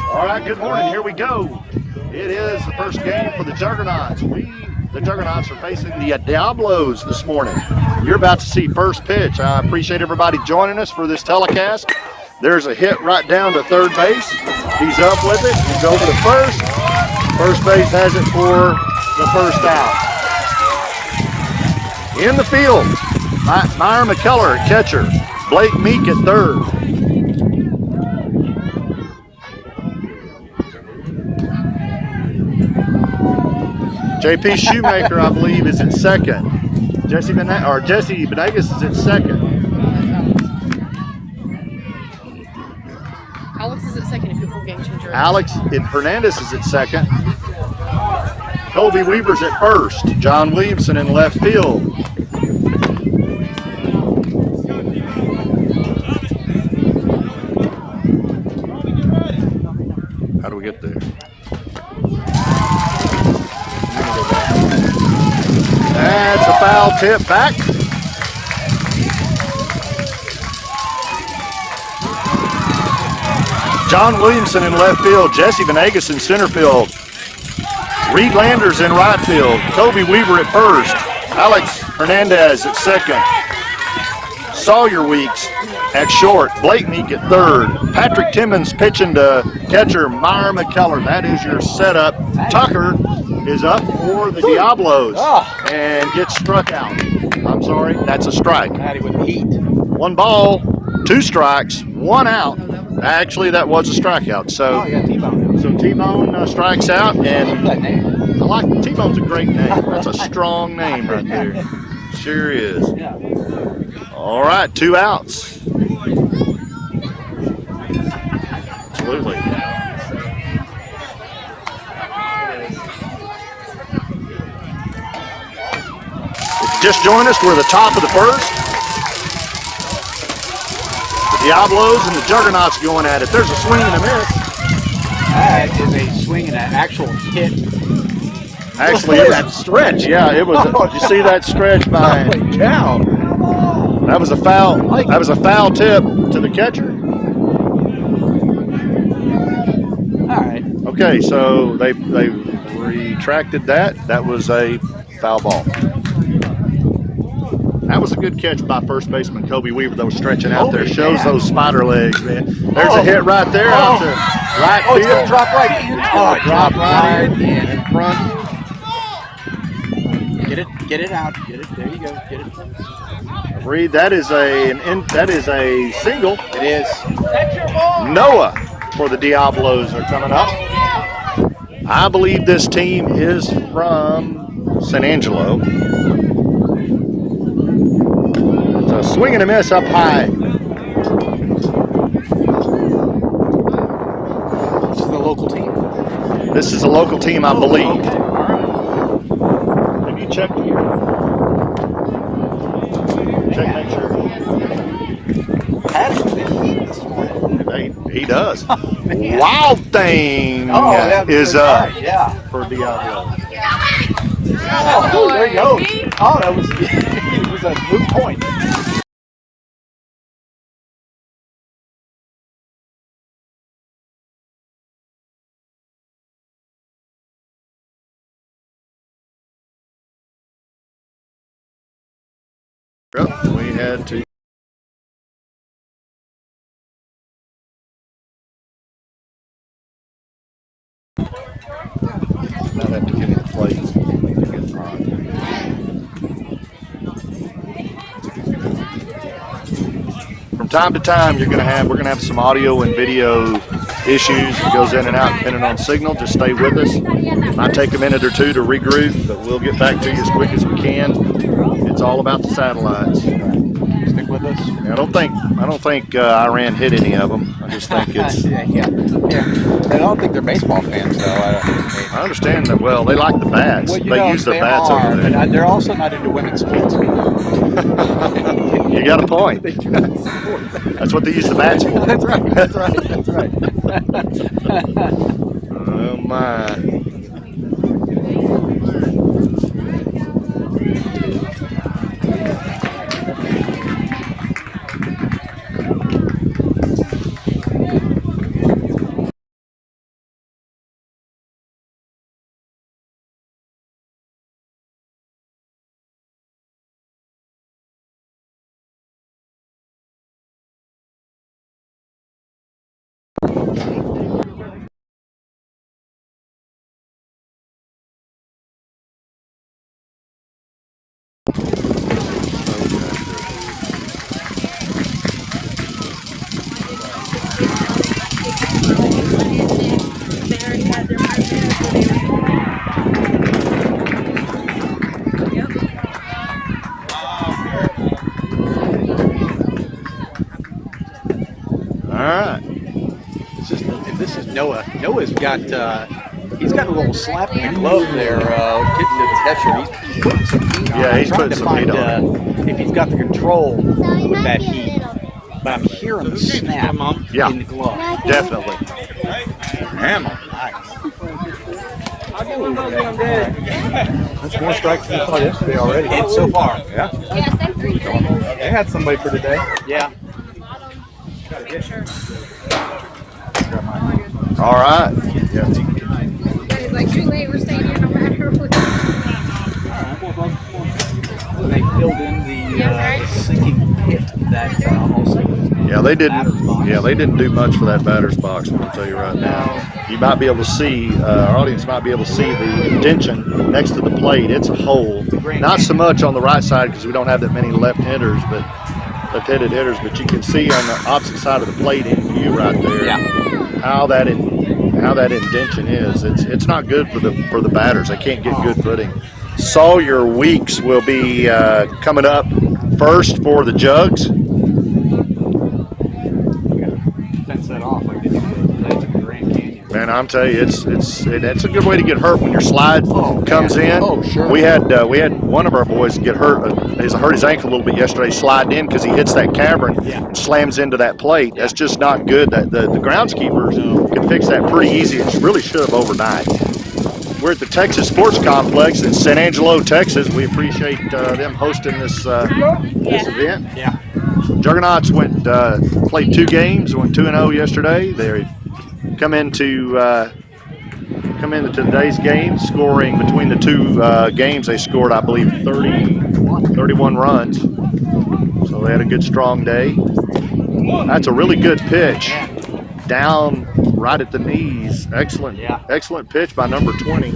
All right, good morning. Here we go. It is the first game for the Juggernauts. The Juggernauts, are facing the Diablos this morning. You're about to see first pitch. I appreciate everybody joining us for this telecast. There's a hit right down to third base. He's up with it. He's over to first. First base has it for the first out. In the field, Meyer McKellar at catcher. Blake Meek at third. JP Shoemaker, I believe, is at second. Jesse Benegas is at second. Alex is at second if you're full game changer. Alex Hernandez is at second. Colby Weaver's at first. John Williamson in left field. How do we get there? That's a foul tip back. John Williamson in left field. Jesse Venegas in center field. Reed Landers in right field. Kobe Weaver at first. Alex Hernandez at second. Sawyer Weeks at short. Blake Meek at third. Patrick Timmons pitching to catcher Meyer McKellar. That is your setup. Tucker is up for the Diablos and gets struck out. I'm sorry, that's a strike. With heat. 1 ball, 2 strikes, 1 out. Actually, that was a strikeout. So, T-Bone strikes out, and I like T-Bone's a great name. That's a strong name right there. Sure is. All right, 2 outs. Absolutely. Just joined us, we're the top of the first. The Diablos and the Juggernauts going at it. There's a swing and a miss. That is a swing and an actual hit. Actually, it was that stretch. Yeah, it was. Did you see that stretch by? Holy cow! That was a foul. That was a foul tip to the catcher. All right. Okay, so they retracted that. That was a foul ball. That was a good catch by first baseman Kobe Weaver that was stretching out there. Shows those spider legs, man. There's a hit right there out to right field. It's going to drop right in. It dropped right in front. Get it out. Get it. There you go. Get it. Reed, that is a single. It is. Noah for the Diablos are coming up. I believe this team is from San Angelo. A swing and a miss up high. This is the local team. This is a local team, I believe. Have you checked here? Check, make sure. Patty's been heat this morning. He does. Wild Thing is up for Diablo. Oh, there you go. Oh, that was it was a moot point. We had to. Now have to get in the plate. From time to time, we're gonna have some audio and video issues. It goes in and out depending on signal. Just stay with us. Might take a minute or two to regroup, but we'll get back to you as quick as we can. It's all about the satellites. Stick with us. I don't think Iran hit any of them. I just think it's. yeah. I don't think they're baseball fans, though. I understand that. Well, they like the bats. Well, they use their bats over there. But they're also not into women's sports. You got a point. That's what they use the bats for. That's right. That's right. Oh my. This is Noah. Noah's got he's got a little slap in the glove there, getting to the catcher. He's putting some heat on. Yeah, he's trying putting to some heat find on. if he's got the control with that heat. But I'm hearing the snap Yeah, in the glove. definitely. Hammer. That's more strikes than I saw yesterday already. And so far, Yeah. They had somebody for today. yeah. All right. Yeah. It's like too late. We're staying here no matter what. They filled in the sinking pit that also. Yeah, they didn't. Yeah, they didn't do much for that batter's box. I'm gonna tell you right now. You might be able to see. Our audience might be able to see the indention next to the plate. It's a hole. Not so much on the right side because we don't have that many left-handers, but left-handed hitters. But you can see on the opposite side of the plate in view right there. Yeah. How that indention is. It's not good for the batters. They can't get good footing. Sawyer Weeks will be coming up first for the Jugs. Fence that off like they do the Grand Canyon. Man, I'm telling you, it's a good way to get hurt when your slide comes in. Oh, sure. We had one of our boys get hurt. He's hurt his ankle a little bit yesterday, sliding in because he hits that cavern and slams into that plate. That's just not good. That the groundskeepers can fix that pretty easy. It really should have overnight. We're at the Texas Sports Complex in San Angelo, Texas. We appreciate them hosting this event. Yeah. Juggernauts played 2 games, went 2-0 yesterday. They come into today's game scoring between the 2 games. They scored, I believe, 31 runs. So they had a good, strong day. That's a really good pitch. Down right at the knees. Excellent, excellent pitch by number 20.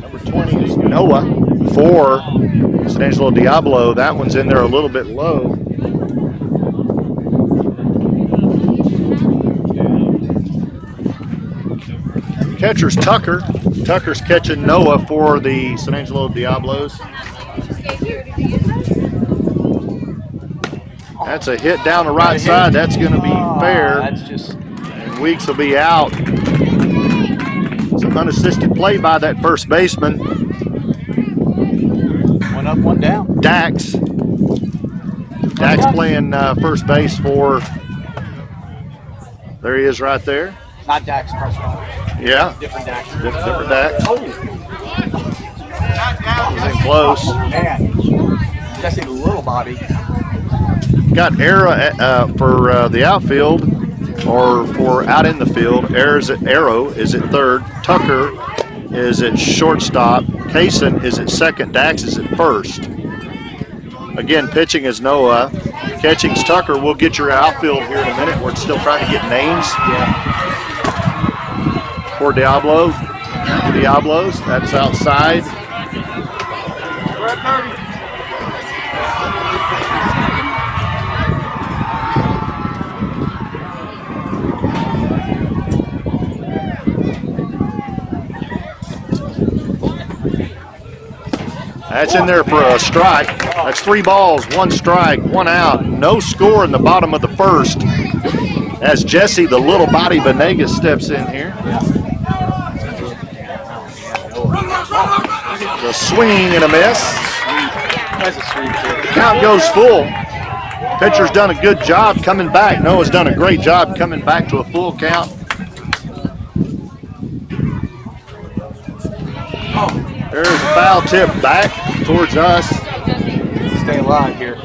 Number 20 is Noah for San Angelo Diablo. That one's in there a little bit low. Catcher's Tucker. Tucker's catching Noah for the San Angelo Diablos. That's a hit down the right side. That's going to be fair. And Weeks will be out. Some unassisted play by that first baseman. One up, one down. Dax. Dax playing first base for. There he is right there. Not Dax Prescott. Yeah. Different Dax. Different Dax. Oh. He's in close. Man. Jesse the little body. Got Era for the outfield, or for out in the field. Arrow is at third. Tucker is at shortstop. Kaysen is at second. Dax is at first. Again, pitching is Noah. Catching's Tucker. We'll get your outfield here in a minute. We're still trying to get names. For Diablos, that's outside. That's in there for a strike. That's 3 balls, 1 strike, 1 out. No score in the bottom of the first as Jesse, the little body Venegas, steps in here. The swing and a miss. Count goes full. Pitcher's done a good job coming back. Noah's done a great job coming back to a full count. There's a foul tip back towards us. Stay alive here.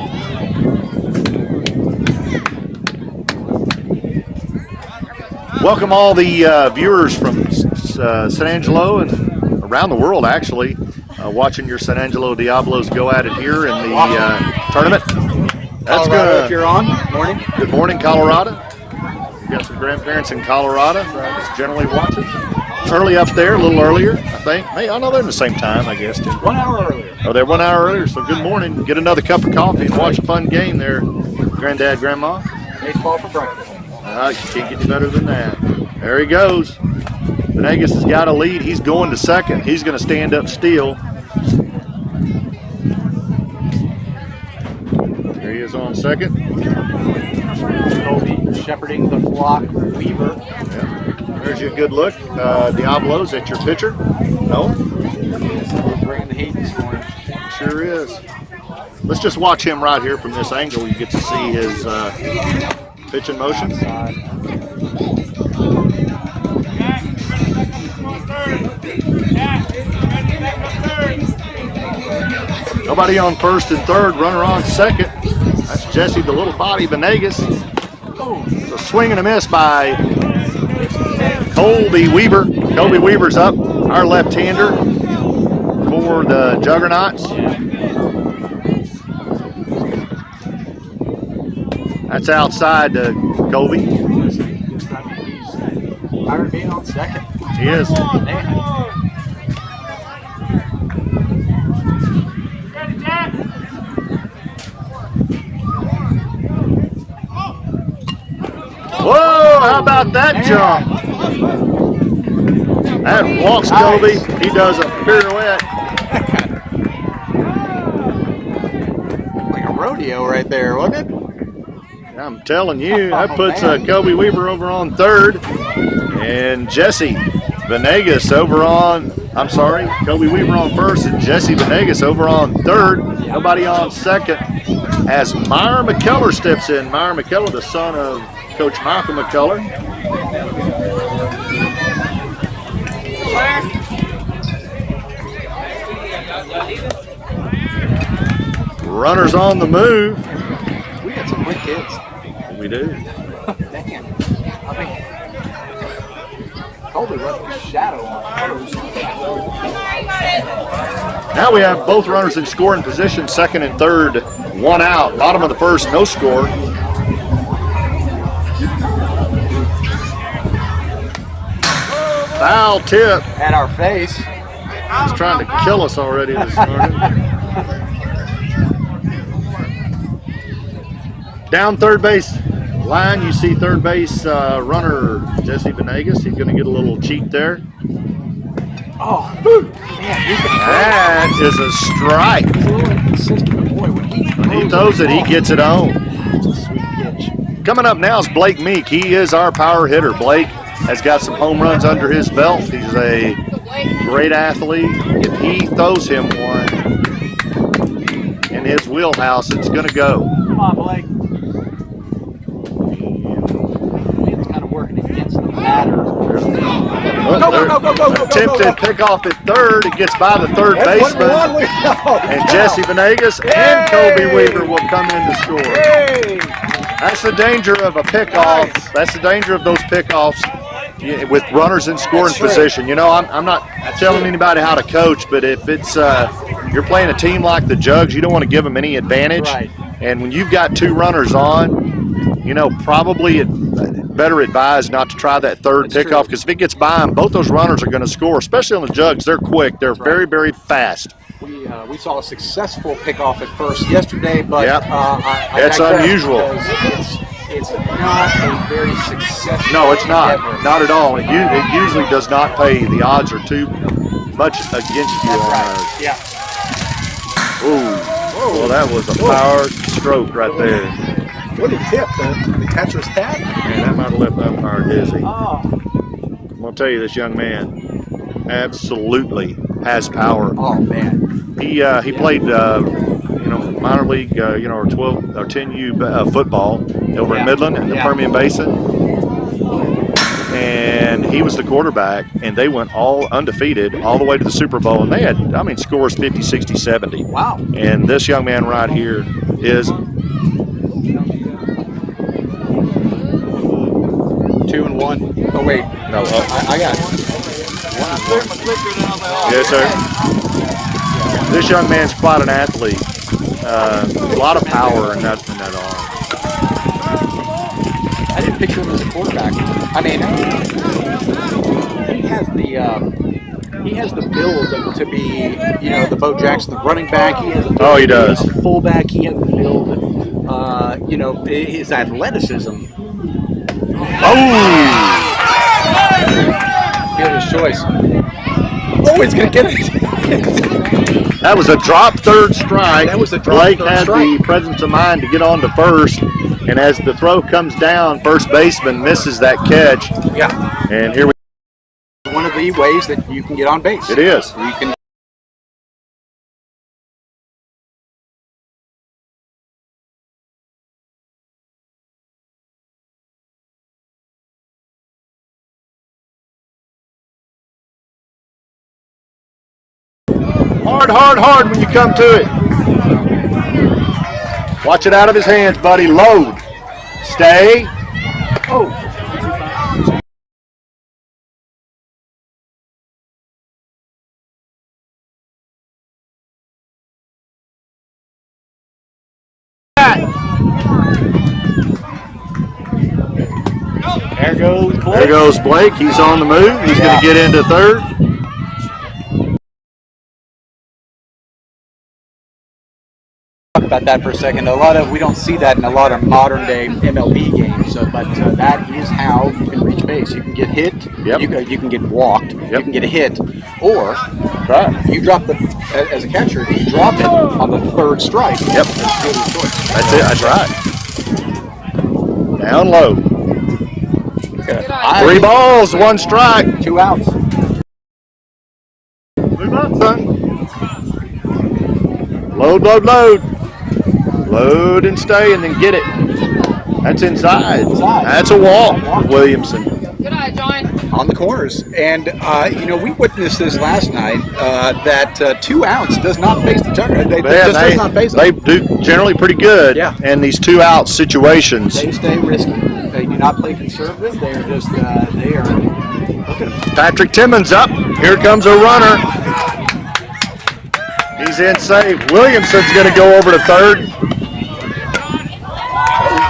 Welcome all the viewers from San Angelo and around the world, actually, watching your San Angelo Diablos go at it here in the tournament. That's Colorado, good. if you're on. Morning. Good morning, Colorado. We got some grandparents in Colorado that's generally watching. Early up there, a little earlier, I think. Hey, I know they're in the same time, I guess. Too. 1 hour earlier. Oh, they're 1 hour earlier, so good morning. Get another cup of coffee and watch a fun game there, Granddad, Grandma. Baseball for breakfast. You can't get any better than that. There he goes. Venegas has got a lead. He's going to second. He's going to stand up steal. There he is on second. Colby shepherding the flock. Weaver. Yeah. There's your good look. Diablos at your pitcher. No? Bringing the heat this morning. Sure is. Let's just watch him right here from this angle. You get to see his pitching motion. Nobody on first and third, runner on second. That's Jesse, the little body, Venegas. It's a swing and a miss by Colby Weaver. Colby Weaver's up, our left-hander for the Juggernauts. That's outside to Colby. Byron being on second. He is. Whoa, how about that jump? That walks Colby. He does a pirouette. Like a rodeo right there, wasn't it? I'm telling you, that puts Colby Weaver over on third. And Jesse Venegas over on, Colby Weaver on first and Jesse Venegas over on third. Nobody on second as Meyer McKellar steps in. Meyer McKellar, the son of Coach Michael McCullough. Runners on the move. We got some quick kids. We do. Damn. I mean, Colby running the shadow on those. Now we have both runners in scoring position, second and third, one out. Bottom of the first, no score. Foul tip. At our face. He's trying to kill us already this morning. Down third base line, you see third base runner Jesse Venegas. He's going to get a little cheat there. Oh, man, that is a strike. He's a little inconsistent. Boy, when he throws it, he gets it home. It's a sweet pitch. Coming up now is Blake Meek. He is our power hitter. Blake has got some home runs under his belt. He's a great athlete. If he throws him one in his wheelhouse, it's going to go. Come on, Blake. It's kind of working against the batter. Go. Attempted pickoff at third. It gets by the third baseman. And Jesse Venegas and Colby Weaver will come in to score. That's the danger of a pickoff. That's the danger of those pickoffs with runners in scoring position. You know, I'm not telling anybody how to coach, but if it's you're playing a team like the Jugs, you don't want to give them any advantage. Right. And when you've got two runners on, you know, probably better advised not to try that third pickoff, because if it gets by them, both those runners are going to score, especially on the Jugs. They're quick. They're very, very fast. We saw a successful pickoff at first yesterday, but it's unusual. It's not a very successful. No, it's not. endeavor. Not at all. It usually does not pay. The odds are too much against you on those. Yeah. Ooh. Well, that was a power stroke right there. What a tip, the catcher's tag. Man, that might have left the umpire dizzy. Oh. I'm going to tell you, this young man absolutely has power. Oh man. He played minor league or 12 or 10U football over in Midland in the Permian Basin, and he was the quarterback, and they went all undefeated all the way to the Super Bowl, and they had scores 50, 60, 70. Wow. And this young man right here is 2-1. Oh wait, no. I got it. Yes, sir. This young man's quite an athlete. A lot of power in that that arm. I didn't picture him as a quarterback. I mean, he has the build to be, the Bo Jackson, the running back. He has a build Oh, he to be does. a fullback. He has the build. His athleticism. Oh! Fielder's choice. Oh, he's gonna get it. That was a drop third strike. That was a drop Blake third had strike. the presence of mind to get on to first, and as the throw comes down, first baseman misses that catch. Yeah. And here we One of the ways that you can get on base. It is. You can. hard, hard, hard when you come to it. Watch it out of his hands, buddy. Load. Stay. Oh. There goes Blake. There goes Blake. He's on the move. He's going to get into third. Talk about that for a second. We don't see that in a lot of modern day MLB games. But that is how you can reach base. You can get hit. Yep. You can get walked. Yep. You can get a hit, or Right. you drop as a catcher. You drop it on the third strike. Yep. That's it. That's right. Down low. Three balls, one strike. 2 outs. Move up, son. Load, load, load. Load and stay and then get it. That's inside. That's a walk, Williamson. Good eye, John. On the corners. And, we witnessed this last night, that 2 outs does not face the juggernaut. Does not face them. They do generally pretty good in these 2 out situations. They stay risky. They do not play conservative. They are just, look at them. Patrick Timmons up. Here comes a runner. He's in safe. Williamson's going to go over to third. Those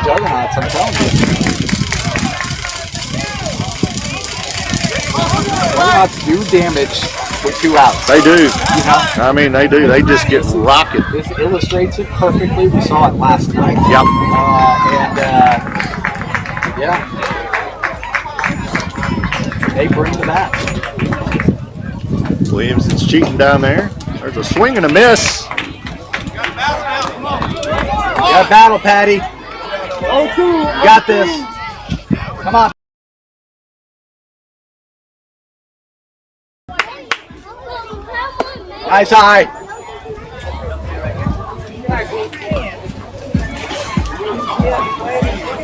juggernauts, I'm telling you. Juggernauts do damage with 2 outs. They do. You know? I mean, they do. They just get rocketed. This illustrates it perfectly. We saw it last night. Yep. They bring the bat. Williamson's cheating down there. There's a swing and a miss. You got battle, Patty. You got this. Come on. Nice eye.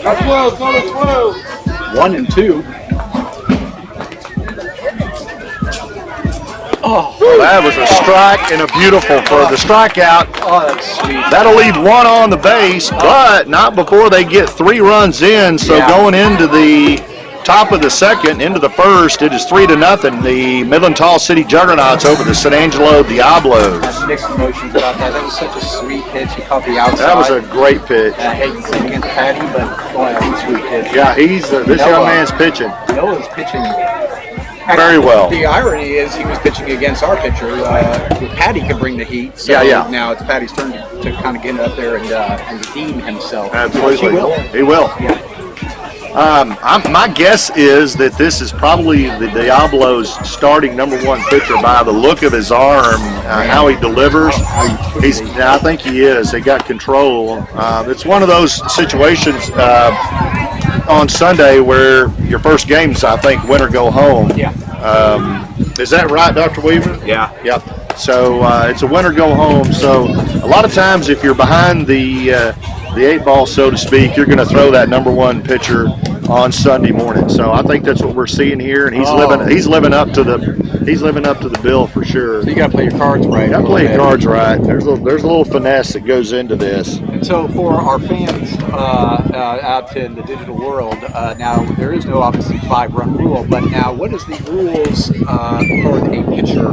Got 12, go to 12. 1 and 2. Oh, That was a strike and a beautiful for the strikeout. oh, that's sweet. That'll leave 1 on the base, but not before they get 3 runs in. So Yeah. going into the top of the second, into the first, it is 3-0. The Midland Tall City Juggernauts over the San Angelo Diablos. Mixed emotions about that. That was such a sweet pitch. He caught the outside. That was a great pitch. I hate to say it against Patty, but boy, that was a sweet pitch. Yeah, this young man's pitching Noah's pitching very well. The irony is he was pitching against our pitcher. Patty could bring the heat. So Yeah. now it's Patty's turn to kind of get up there and redeem himself. Absolutely. He will. He will. Yeah. My guess is that this is probably the Diablos' starting #1 pitcher by the look of his arm, how he delivers. I think he is. They got control. It's one of those situations on Sunday where your first game's, I think, win or go home. Yeah. Is that right, Dr. Weaver? Yeah. Yep. So it's a win or go home. So a lot of times if you're behind the 8 ball, so to speak, you're going to throw that #1 pitcher on Sunday morning. So I think that's what we're seeing here, and he's living up to the bill for sure. So you got to play your cards right. You got to play your cards right. There's a little finesse that goes into this. And so for our fans out in the digital world, now there is no obviously 5-run rule, but now what is the rules for a pitcher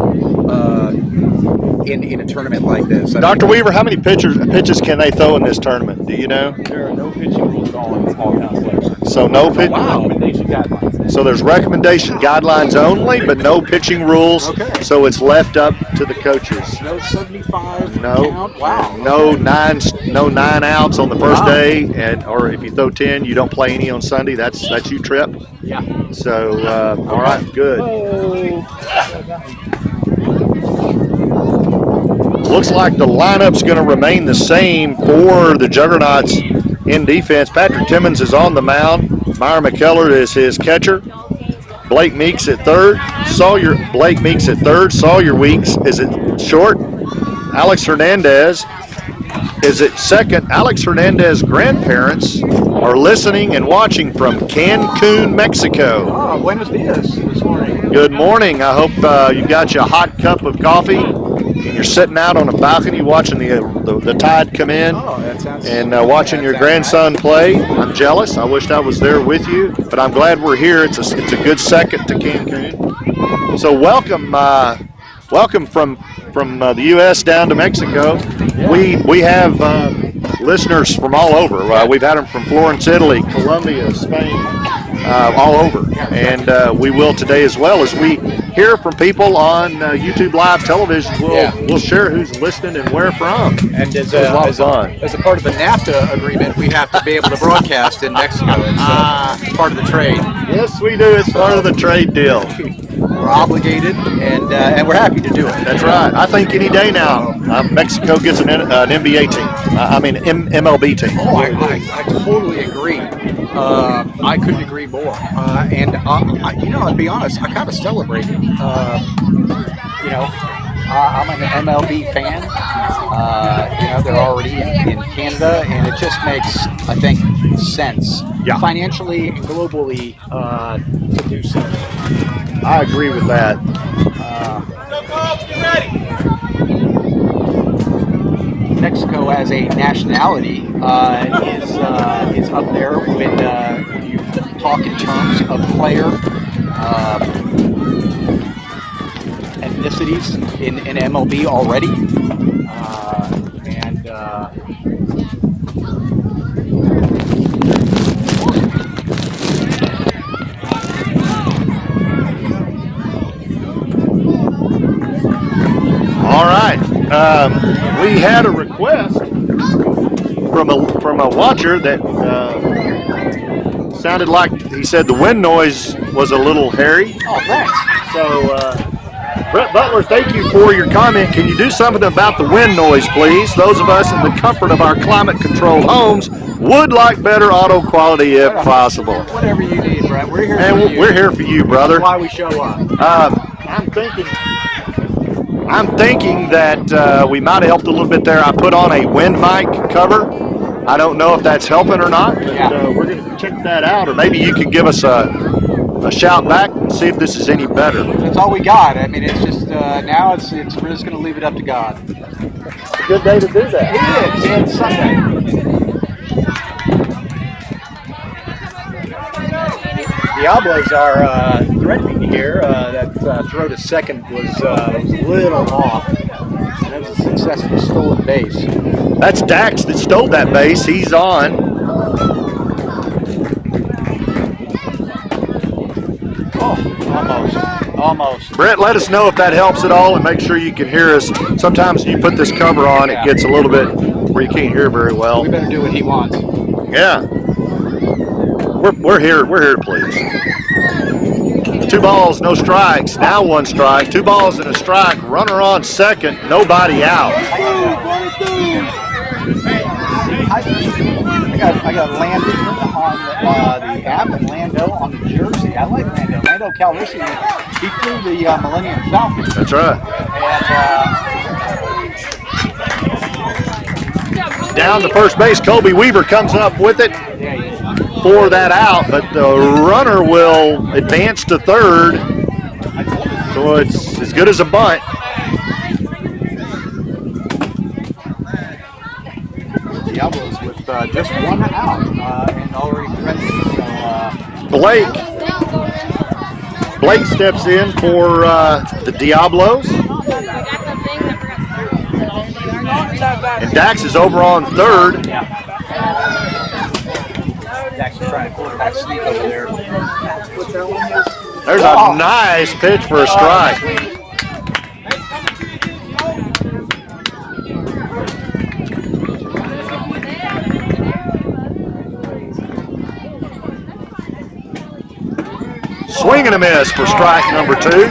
in a tournament like this. Dr. Weaver, how many pitches can they throw in this tournament? Do you know? There are no pitching rules at all in small town selection. So no pitch. Wow. Recommendation guidelines. So there's recommendation guidelines only, but no pitching rules. Okay. So it's left up to the coaches. No 75 No, count. Wow. no nine outs on the first Wow. day, or if you throw 10, you don't play any on Sunday. That's you trip. Yeah. So all right, good. Looks like the lineup's going to remain the same for the Juggernauts in defense. Patrick Timmons is on the mound. Meyer McKellar is his catcher. Blake Meeks at third. Blake Meeks at third. Sawyer Weeks is at short. Alex Hernandez is at second. Alex Hernandez's grandparents are listening and watching from Cancun, Mexico. Oh, buenos dias this morning. Good morning. I hope you've got you a hot cup of coffee and you're sitting out on a balcony watching the tide come in and watching your grandson play. I'm jealous. I wished I was there with you, but I'm glad we're here. It's a good second to Cancun. So welcome from the U.S. down to Mexico. We have listeners from all over. We've had them from Florence, Italy, Colombia, Spain, all over. And we will today as well as we hear from people on YouTube Live television. We'll share who's listening and where from. And as a lot of fun. As a part of the NAFTA agreement, we have to be able to broadcast in Mexico. It's part of the trade. Yes, we do. It's part of the trade deal. We're obligated, and we're happy to do it. That's right. I think any day now, Mexico gets an NBA team. MLB team. Oh, I totally agree. I couldn't agree more. And I'll be honest, I kind of celebrate it. I'm an MLB fan. They're already in Canada, and it just makes, I think, sense financially and globally to do so. I agree with that. Mexico as a nationality is up there when you talk in terms of player ethnicities in MLB already, All right. We had a request from a watcher that sounded like he said the wind noise was a little hairy. Oh, thanks. So, Brett Butler, thank you for your comment. Can you do something about the wind noise, please? Those of us in the comfort of our climate-controlled homes would like better auto quality if possible. Whatever you need, Brett. We're here And for you. we're here for you, brother. That's why we show up. I'm thinking that we might have helped a little bit there. I put on a wind mic cover. I don't know if that's helping or not, but we're going to check that out. Or maybe you could give us a shout back and see if this is any better. That's all we got. I mean, it's just now we're just going to leave it up to God. It's a good day to do that. It is. It's Sunday. Diablos are threatening here. That throw to second was a little off. That was a successful stolen base. That's Dax that stole that base. He's on. Almost. Brett, let us know if that helps at all and make sure you can hear us. Sometimes you put this cover on, it gets a little bit where you can't hear very well. We better do what he wants. Yeah. We're here to please. 2 balls, no strikes. Now 1 strike. 2 balls and a strike. Runner on second. Nobody out. I got Landon on the app and Lando on the jersey. I like Lando. Lando Calrissian, he flew the Millennium Falcon. That's right. And Down to first base. Colby Weaver comes up with it for that out, but the runner will advance to third. So it's as good as a bunt. Diablos with just 1 out and already threatening. So, Blake steps in for the Diablos. And Dax is over on third. Dax is trying to quarterback sneak over there. There's a nice pitch for a strike. Swing and a miss for strike number 2.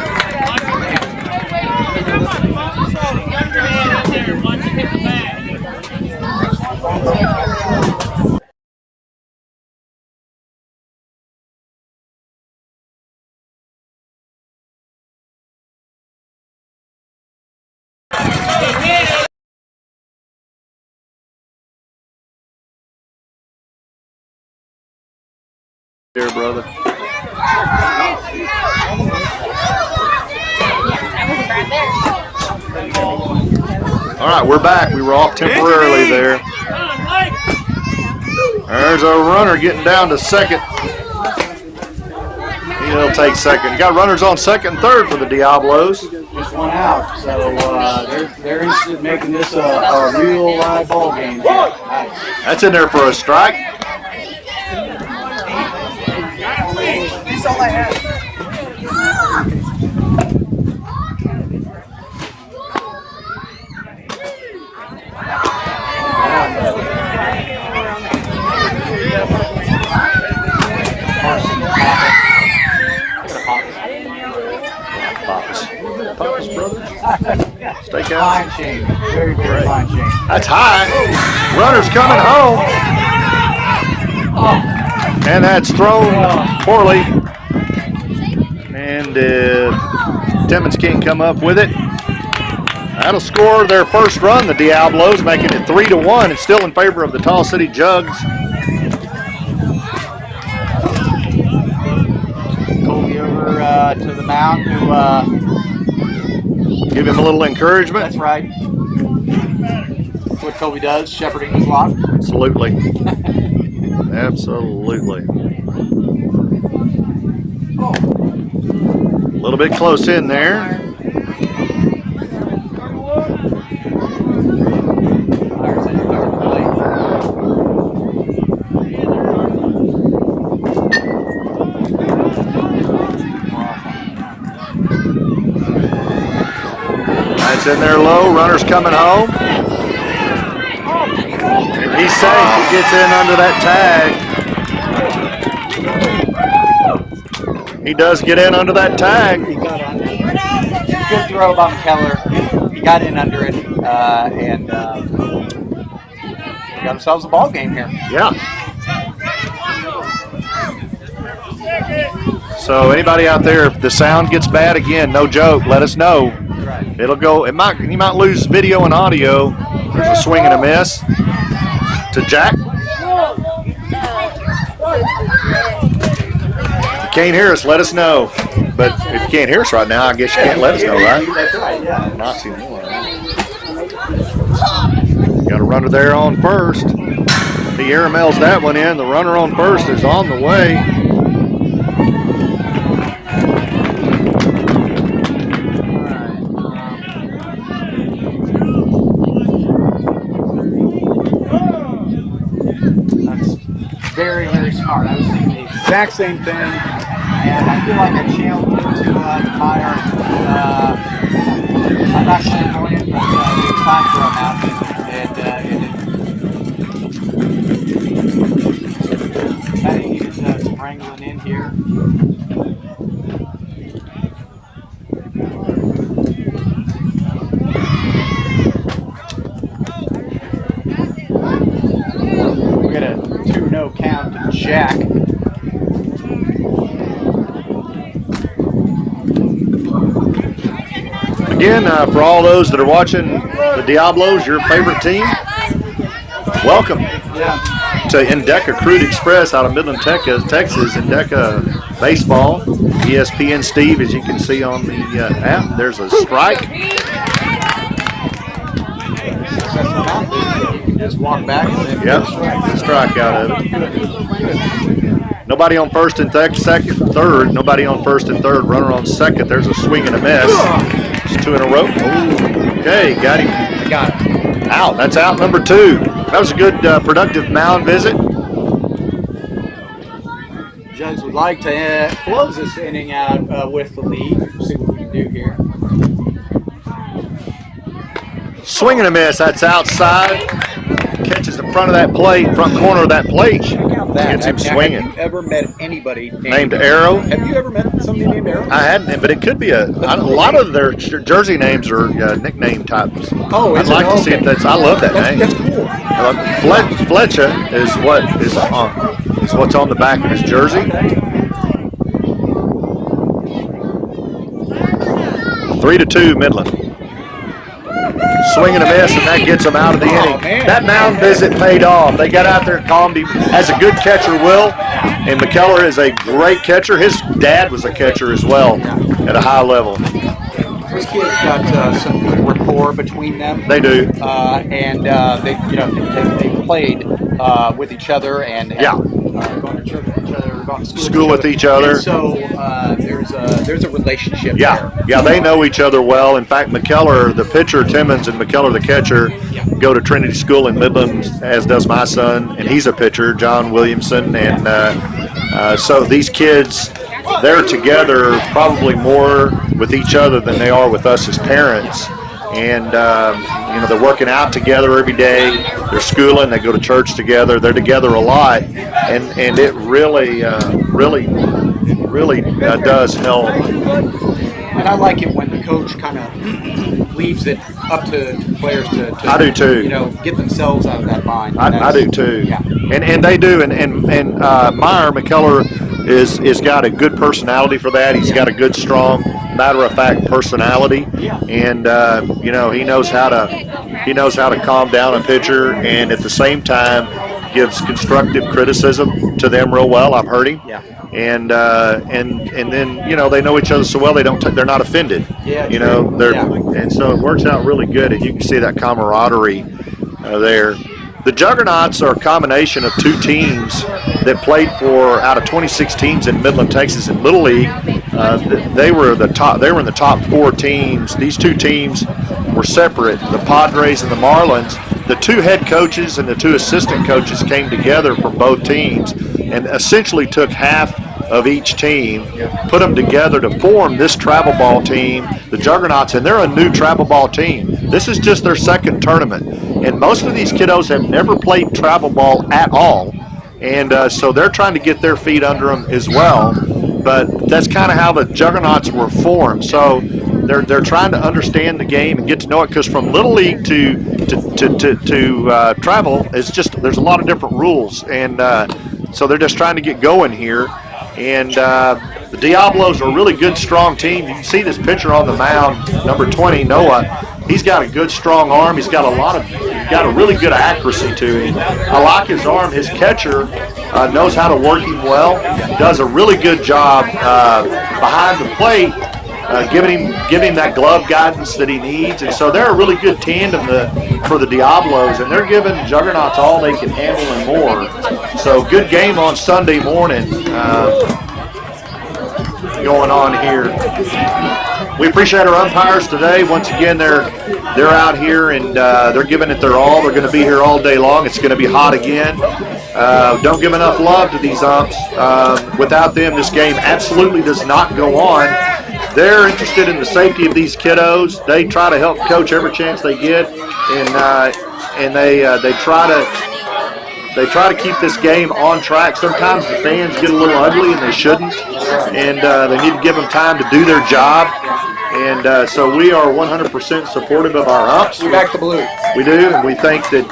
Here, brother. All right, we're back. We were off temporarily there. There's a runner getting down to second. He'll take second. You got runners on second and third for the Diablos. Just one out, so they're interested in making this a real live ball game. Nice. That's in there for a strike. That's all I have. Papa's brothers. Steakhouse. Fine chain. Very, very fine chain. That's high. Runner's coming home. And that's thrown poorly. And Timmons can't come up with it. That'll score their first run, the Diablos, making it 3-1. It's still in favor of the Tall City Jugs. Colby over to the mound to give him a little encouragement. That's right. That's what Colby does, shepherding the flock. Absolutely. Absolutely. A little bit close in there. That's in there low. Runner's coming home. And he's safe. He gets in under that tag. He does get in under that tag. He got under. Good throw by Keller. He got in under it, and we got ourselves a ball game here. Yeah. So anybody out there, if the sound gets bad again, no joke, let us know. It'll go. You might lose video and audio. There's a swing and a miss to Jack. If you can't hear us, let us know. But if you can't hear us right now, I guess you can't let us know, right? That's right, yeah. Not anymore. Got a runner there on first. The airmails that one in. The runner on first is on the way. Very, very smart. I was thinking the exact same thing, and I feel like I channeled it to Meyer. I'm not going to annoy him, but it was time for him out, and kind of needed some wrangling in here. We got a 2-0 count to Jack. Again, for all those that are watching the Diablos, your favorite team, welcome to Endeca Crude Express out of Midland, Texas. Endeca Baseball, ESPN Steve, as you can see on the app. There's a strike. Just walk back. Yep, strike out of it. Nobody on first and third. Nobody on first and third. Runner on second. There's a swing and a miss. It's 2 in a row. Okay, got him. Got it. Out. That's out number 2. That was a good, productive mound visit. Jugs would like to close this inning out with the lead. See what we can do here. Swing and a miss. That's outside. Catches the front of that plate, front corner of that plate. Check out that. Gets him swinging. Have you ever met anybody Named Arrow? Have you ever met somebody named Arrow? I hadn't, but it could be a lot of their jersey names are nickname types. Oh, I'd like to see if that's. I love that name. That's cool. Fletcher is what's on the back of his jersey. 3-2 Midland. Swing and a miss, and that gets them out of the inning. Man. That mound visit paid off. They got out there and calmed him. As a good catcher will, and McKellar is a great catcher. His dad was a catcher as well at a high level. Those kids got some good rapport between them. They do. And they played with each other and gone to church with each other, gone to school with each other. And so there's a relationship there. Yeah, they know each other well. In fact, McKellar, the pitcher, Timmons, and McKellar, the catcher, go to Trinity School in Midland, as does my son, and he's a pitcher, John Williamson. And so these kids, they're together probably more with each other than they are with us as parents. And they're working out together every day. They're schooling. They go to church together. They're together a lot, and it really does help. And I like it when the coach kind of leaves it up to players to I do too. Get themselves out of that bind. I do too. Yeah. And they do. And Meyer McKellar is got a good personality for that. He's got a good, strong, matter-of-fact personality. Yeah. And he knows how to calm down a pitcher, and at the same time gives constructive criticism to them real well. I've heard him. Yeah. And then they know each other so well they're not offended. Yeah. And so it works out really good, and you can see that camaraderie there. The Juggernauts are a combination of 2 teams that played for out of 26 teams in Midland, Texas in Little League. They were in the top 4 teams. These 2 teams were separate. The Padres and the Marlins. The 2 head coaches and the 2 assistant coaches came together from both teams and essentially took half of each team, put them together to form this travel ball team, the Juggernauts, and they're a new travel ball team. This is just their second tournament, and most of these kiddos have never played travel ball at all, and so they're trying to get their feet under them as well. But that's kind of how the Juggernauts were formed. So they're trying to understand the game and get to know it, because from Little League to travel is just, there's a lot of different rules, and so they're just trying to get going here. And the Diablos are a really good, strong team. You can see this pitcher on the mound, number 20, Noah. He's got a good, strong arm. He's got a really good accuracy to him. I like his arm. His catcher knows how to work him well. Does a really good job behind the plate, giving him that glove guidance that he needs. And so they're a really good tandem for the Diablos, and they're giving Juggernauts all they can handle and more. So good game on Sunday morning going on here. We appreciate our umpires today. Once again, they're out here, and they're giving it their all. They're going to be here all day long. It's going to be hot again. Don't give enough love to these umps. Without them, this game absolutely does not go on. They're interested in the safety of these kiddos. They try to help coach every chance they get, and they try to keep this game on track. Sometimes the fans get a little ugly, and they shouldn't, and they need to give them time to do their job. And so we are 100% supportive of our umps. We back the blue. We do, and we think that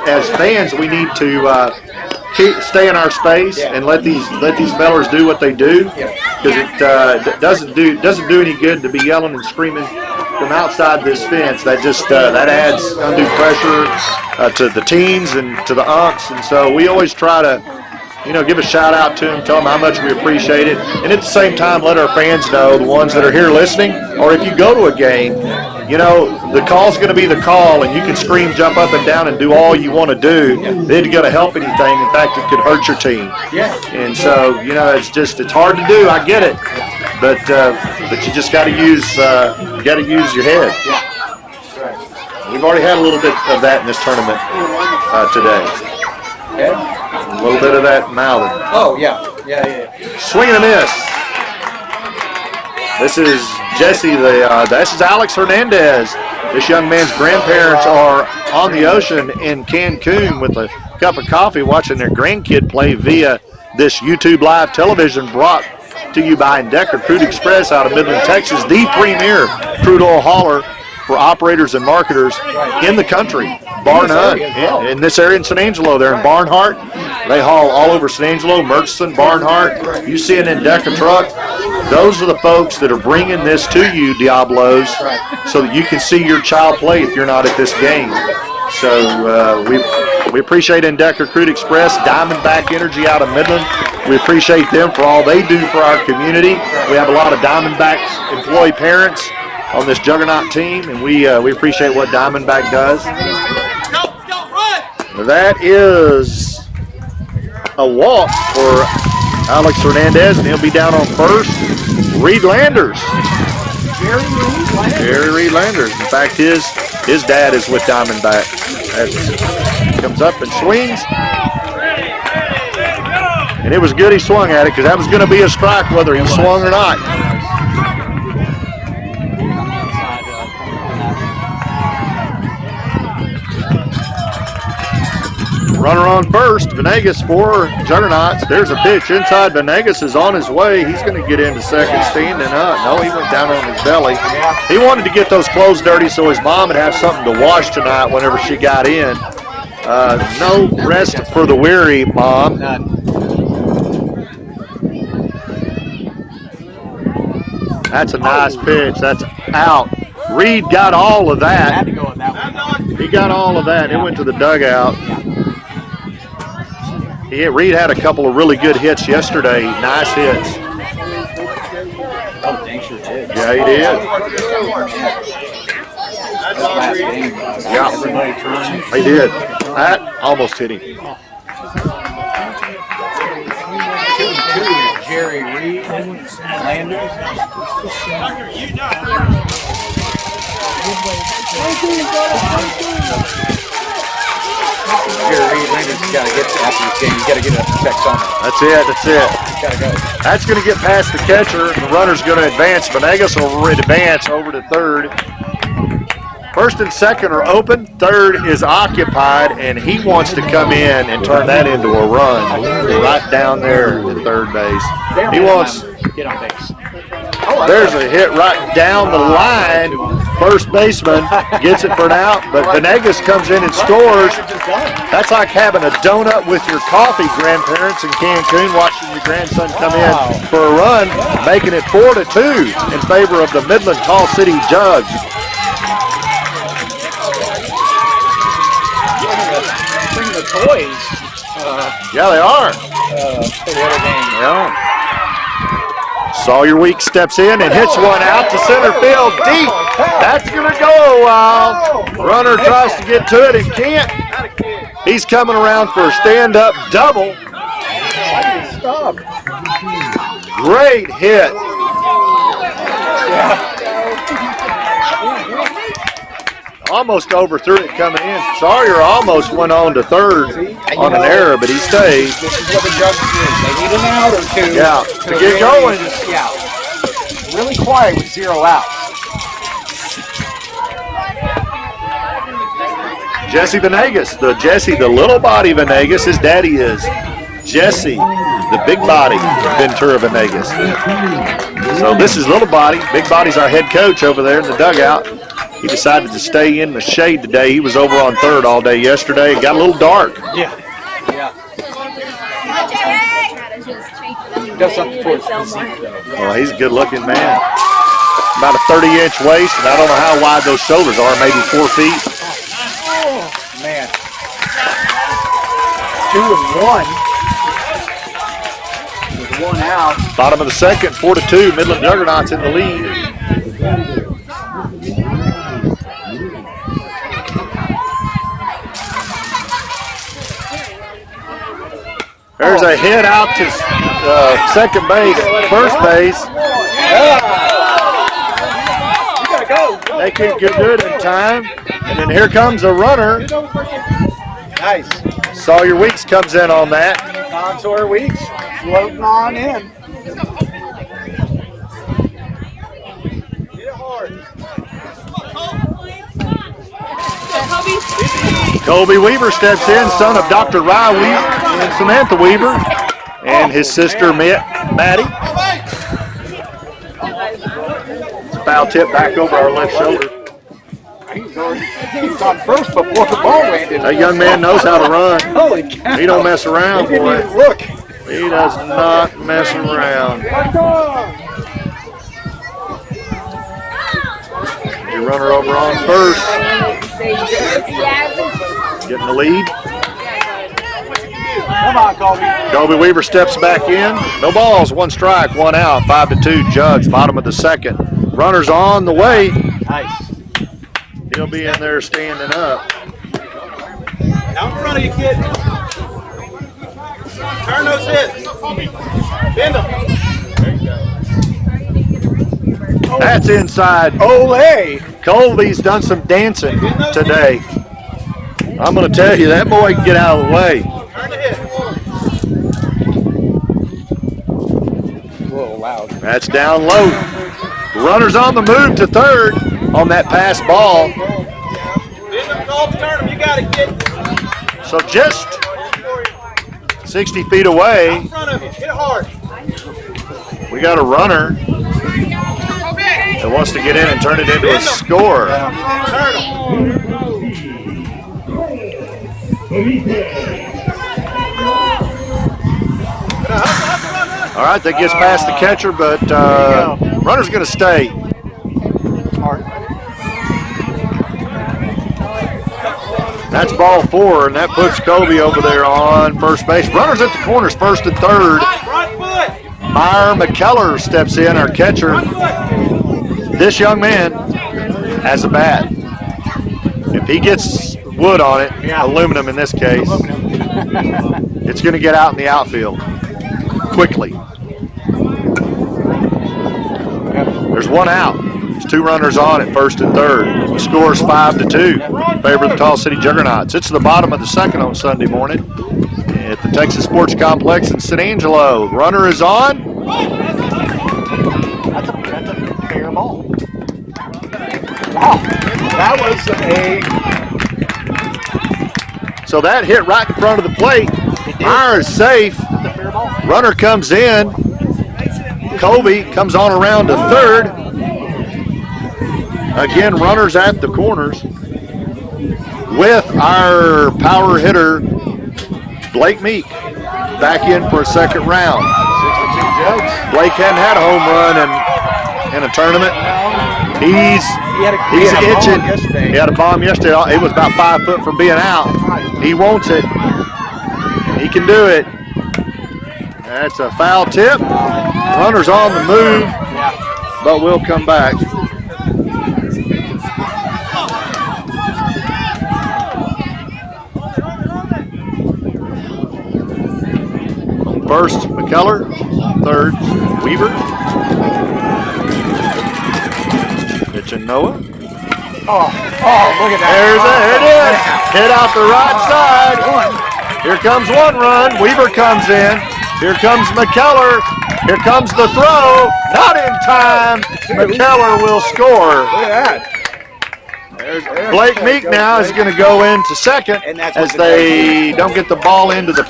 as fans we need to stay in our space and let these fellers do what they do, because it doesn't do any good to be yelling and screaming from outside this fence. That just that adds undue pressure to the teams and to the umps, and so we always try to give a shout out to them, tell them how much we appreciate it, and at the same time let our fans know, the ones that are here listening, or if you go to a game, the call's going to be the call, and you can scream, jump up and down, and do all you want to do. It isn't going to help anything. In fact, it could hurt your team. Yeah. And so, it's hard to do. I get it, but you just got to use your head. Yeah. We've already had a little bit of that in this tournament today. Okay. A little bit of that mouthing. Oh, yeah. Swing and a miss. This is Jesse. This is Alex Hernandez. This young man's grandparents are on the ocean in Cancun with a cup of coffee watching their grandkid play via this YouTube live television brought to you by Endecker Crude Express out of Midland, Texas, the premier crude oil hauler for operators and marketers in the country, bar none. In this area in San Angelo, they're in Barnhart. They haul all over San Angelo, Murchison, Barnhart. You see an Endecker truck. Those are the folks that are bringing this to you, Diablos, so that you can see your child play if you're not at this game. So we appreciate Endecker Crude Express, Diamondback Energy out of Midland. We appreciate them for all they do for our community. We have a lot of Diamondbacks employee parents on this juggernaut team, and we appreciate what Diamondback does. That is a walk for Alex Hernandez, and he'll be down on first. Reed Landers. Jerry Reed Landers. In fact, his dad is with Diamondback. As comes up and swings. And it was good he swung at it because that was going to be a strike whether he swung or not. Runner on first, Venegas for Juggernauts. There's a pitch inside. Venegas is on his way. He's going to get into second standing up. No, he went down on his belly. He wanted to get those clothes dirty so his mom would have something to wash tonight whenever she got in. No rest for the weary, Mom. That's a nice pitch. That's out. Reed got all of that. He got all of that. It went to the dugout. Reed had a couple of really good hits yesterday. Nice hits. Oh, dang sure did. Yeah, he did. Yeah, he did. That almost hit him. Jerry Reed, Landers. Jerry Reed, Landers, you got to get after this game. You got to get a text on it. That's it. That's it. Got to go. That's going to get past the catcher. The runner's going to advance. Venegas will advance over to third. First and second are open. Third is occupied, and he wants to come in and turn that into a run right down there at third base. He wants. Get on base. There's a hit right down the line. First baseman gets it for an out, but Venegas comes in and scores. That's like having a donut with your coffee, grandparents in Cancun, watching your grandson come in for a run, making it 4-2 in favor of the Midland Tall City Jugs. Bring the toys. Yeah, they are. For the other game. Yeah. Sawyer Weeks steps in and hits one out to center field deep. That's going to go a while. Runner tries to get to it and can't. He's coming around for a stand-up double. Stop. Great hit. Almost overthrew it coming in. Sawyer almost went on to third on an error, but he stayed. This is what the Jugs do. They need an out or two. Yeah, to get going. Yeah. Really quiet with 0 outs. Jesse Venegas, the little body Venegas, his daddy is Jesse, the big body Ventura Venegas. So this is little body. Big body's our head coach over there in the dugout. He decided to stay in the shade today. He was over on third all day yesterday. It got a little dark. Yeah. Does something for his physique, though. Well, he's a good-looking man. About a 30-inch waist, and I don't know how wide those shoulders are, maybe 4 feet. Oh, man. 2 and 1. With 1 out. Bottom of the second, 4-2. Midland Juggernauts in the lead. There's a hit out to second base, first base. They couldn't get good in time. And then here comes a runner. Nice. Sawyer Weeks comes in on that. Contour Weeks floating on in. Colby Weaver steps in, son of Dr. Rye Weaver and Samantha Weaver, and his sister Maddie. Foul tip back over our left shoulder. He's on first before the ball landed. That young man knows how to run. Holy cow. He don't mess around, boy. Look. He does not mess around. Your runner over on first. Getting the lead. Come on, Colby. Colby Weaver steps back in. No balls, 1 strike, 1 out. 5-2 Jugs, bottom of the second. Runners on the way. Nice. He'll be in there standing up. Out in front of you, kid. Turn those hips. Bend them. That's inside. Olay. Colby's done some dancing today. I'm going to tell you, that boy can get out of the way. Turn the hip. Whoa, loud. That's down low. Runners on the move to third on that pass ball. Bend them, golf, turn them. You got it, kid. So just 60 feet away, Out in front of you. Hit it hard. we got a runner that wants to get in and turn it into a score. Turn them. All right, that gets past the catcher, but runner's going to stay. That's ball 4, and that puts Colby over there on first base. Runners at the corners, first and third. Front foot. Meyer McKellar steps in, our catcher. Front foot. This young man has a bat. If he gets wood on it, aluminum in this case, it's going to get out in the outfield quickly. There's 1 out. There's 2 runners on at first and third. The score is 5-2 in favor of the Tall City Juggernauts. It's the bottom of the second on Sunday morning at the Texas Sports Complex in San Angelo. Runner is on. That's a fair ball. Wow. That was So that hit right in front of the plate. Meyer is safe. Runner comes in. Colby comes on around to third. Again, runners at the corners with our power hitter, Blake Meek, back in for a second round. 62 Jugs. Blake hadn't had a home run in a tournament. He's itching. He had a bomb yesterday. It was about 5 foot from being out. He wants it. He can do it. That's a foul tip. Runner's on the move, but we'll come back. First, McKellar. Third, Weaver. Pitching Noah. Oh, look at that. There's a hit. Hit out the right side. Here comes 1 run. Weaver comes in. Here comes McKellar. Here comes the throw. Not in time. McKellar will score. Look at that. Blake Meek now is going to go into second as they don't get the ball into the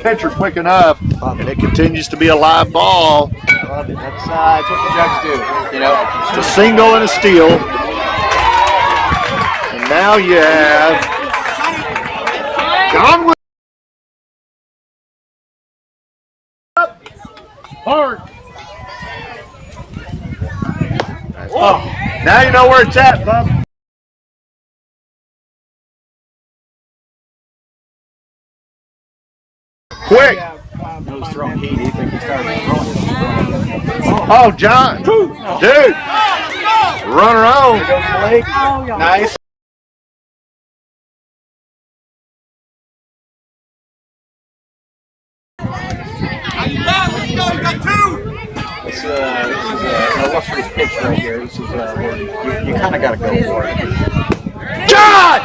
pitcher quick enough, and it continues to be a live ball. Love it. That's what the Jugs do. You know, It's a single and a steal. And now you have John Williams. Hard. Now you know where it's at, bub. Quick. nose throwing heat. He thinks he started throwing. Oh, John. Dude. Runner on. There goes Blake. Nice. This is an illustrious pitch right here. This is where you kind of got to go for it. God!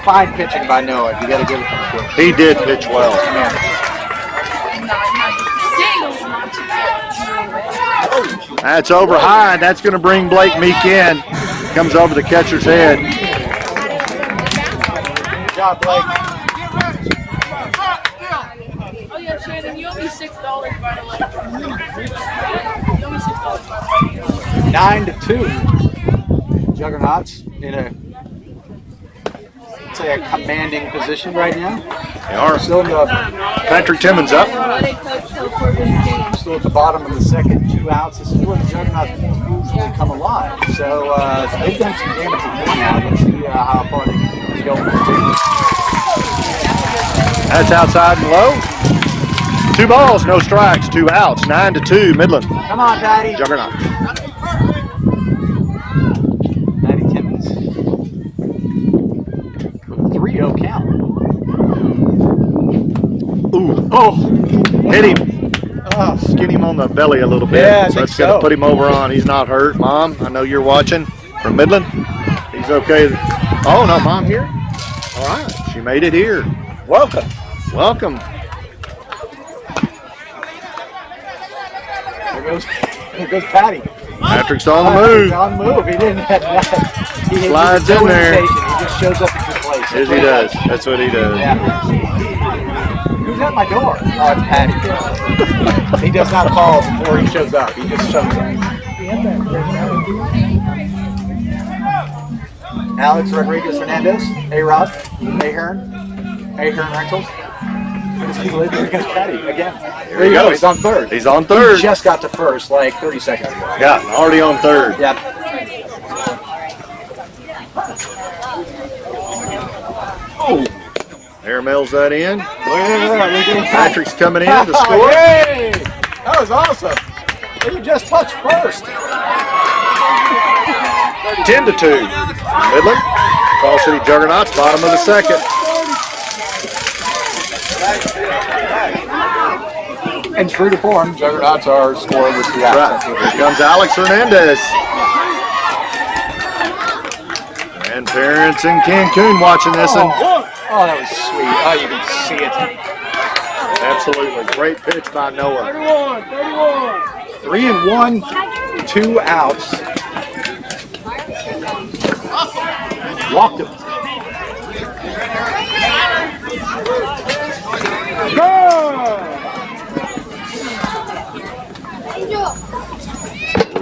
Fine pitching by Noah. You got to give it to him. He did pitch well. That's over high. That's going to bring Blake Meek in. Comes over the catcher's head. Good job, Blake. Oh yeah, Shannon, you owe me $6 by the way. You owe me $6 by the way. 9-2. Juggernauts in a, let's say, a commanding position right now. They are. Still in the, Patrick Timmons up. still at the bottom of the second, 2 outs. This is where the Juggernauts usually come alive. So they've done some damage at 1 out. Let's see how far they can go for 2. That's outside and low. 2 balls, no strikes, 2 outs. 9-2, Midland. Come on, Patty. Juggernaut. Patty Timmons with a 3-0 count. Ooh, oh, hit him. Skin him on the belly a little bit. Yeah, I so think that's going to so. put him over on. He's not hurt. Mom, I know you're watching from Midland. He's okay. Oh, no, Mom here? All right, she made it here. Welcome. Welcome. There goes Patty. Patrick's on the move. He's on the move. He didn't have that. He Slides no in there. invitation. He just shows up at your place. Yes, he does. That's what he does. Yeah. Who's at my door? Oh, it's Patty. He does not call before he shows up. He just shows up. Alex Rodriguez Hernandez, A-Rod, Ahern Rentals. Against Patty again. There you go. He's on third. He's on third. He just got to first like 30 seconds ago. Yeah, already on third. Yep. Oh. Air mails that in. Look at that. Patrick's coming in to score. Yay! That was awesome. He just touched first. 10-2. Midland. Fall City Juggernauts, bottom of the second. And true to form, Juggernauts are scoring with 2 outs. Right. Here comes Alex Hernandez. And parents in Cancun watching this one. Oh, that was sweet. Oh, you can see it. Absolutely. Great pitch by Noah. 3-1, 2 outs. Walked him.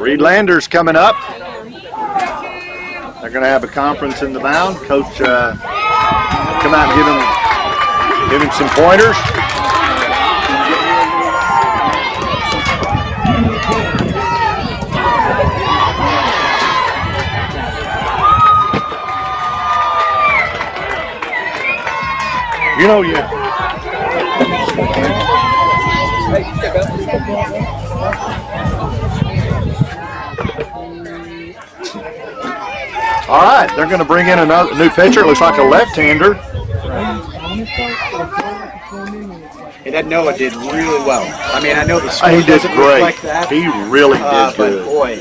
Reed Landers coming up. They're going to have a conference in the mound. Coach come out and give him some pointers. You know you. All right, they're going to bring in another new pitcher. It looks like a left-hander. And that Noah did really well. I mean, I know the score He did doesn't great. reflect that. He really did But good. boy,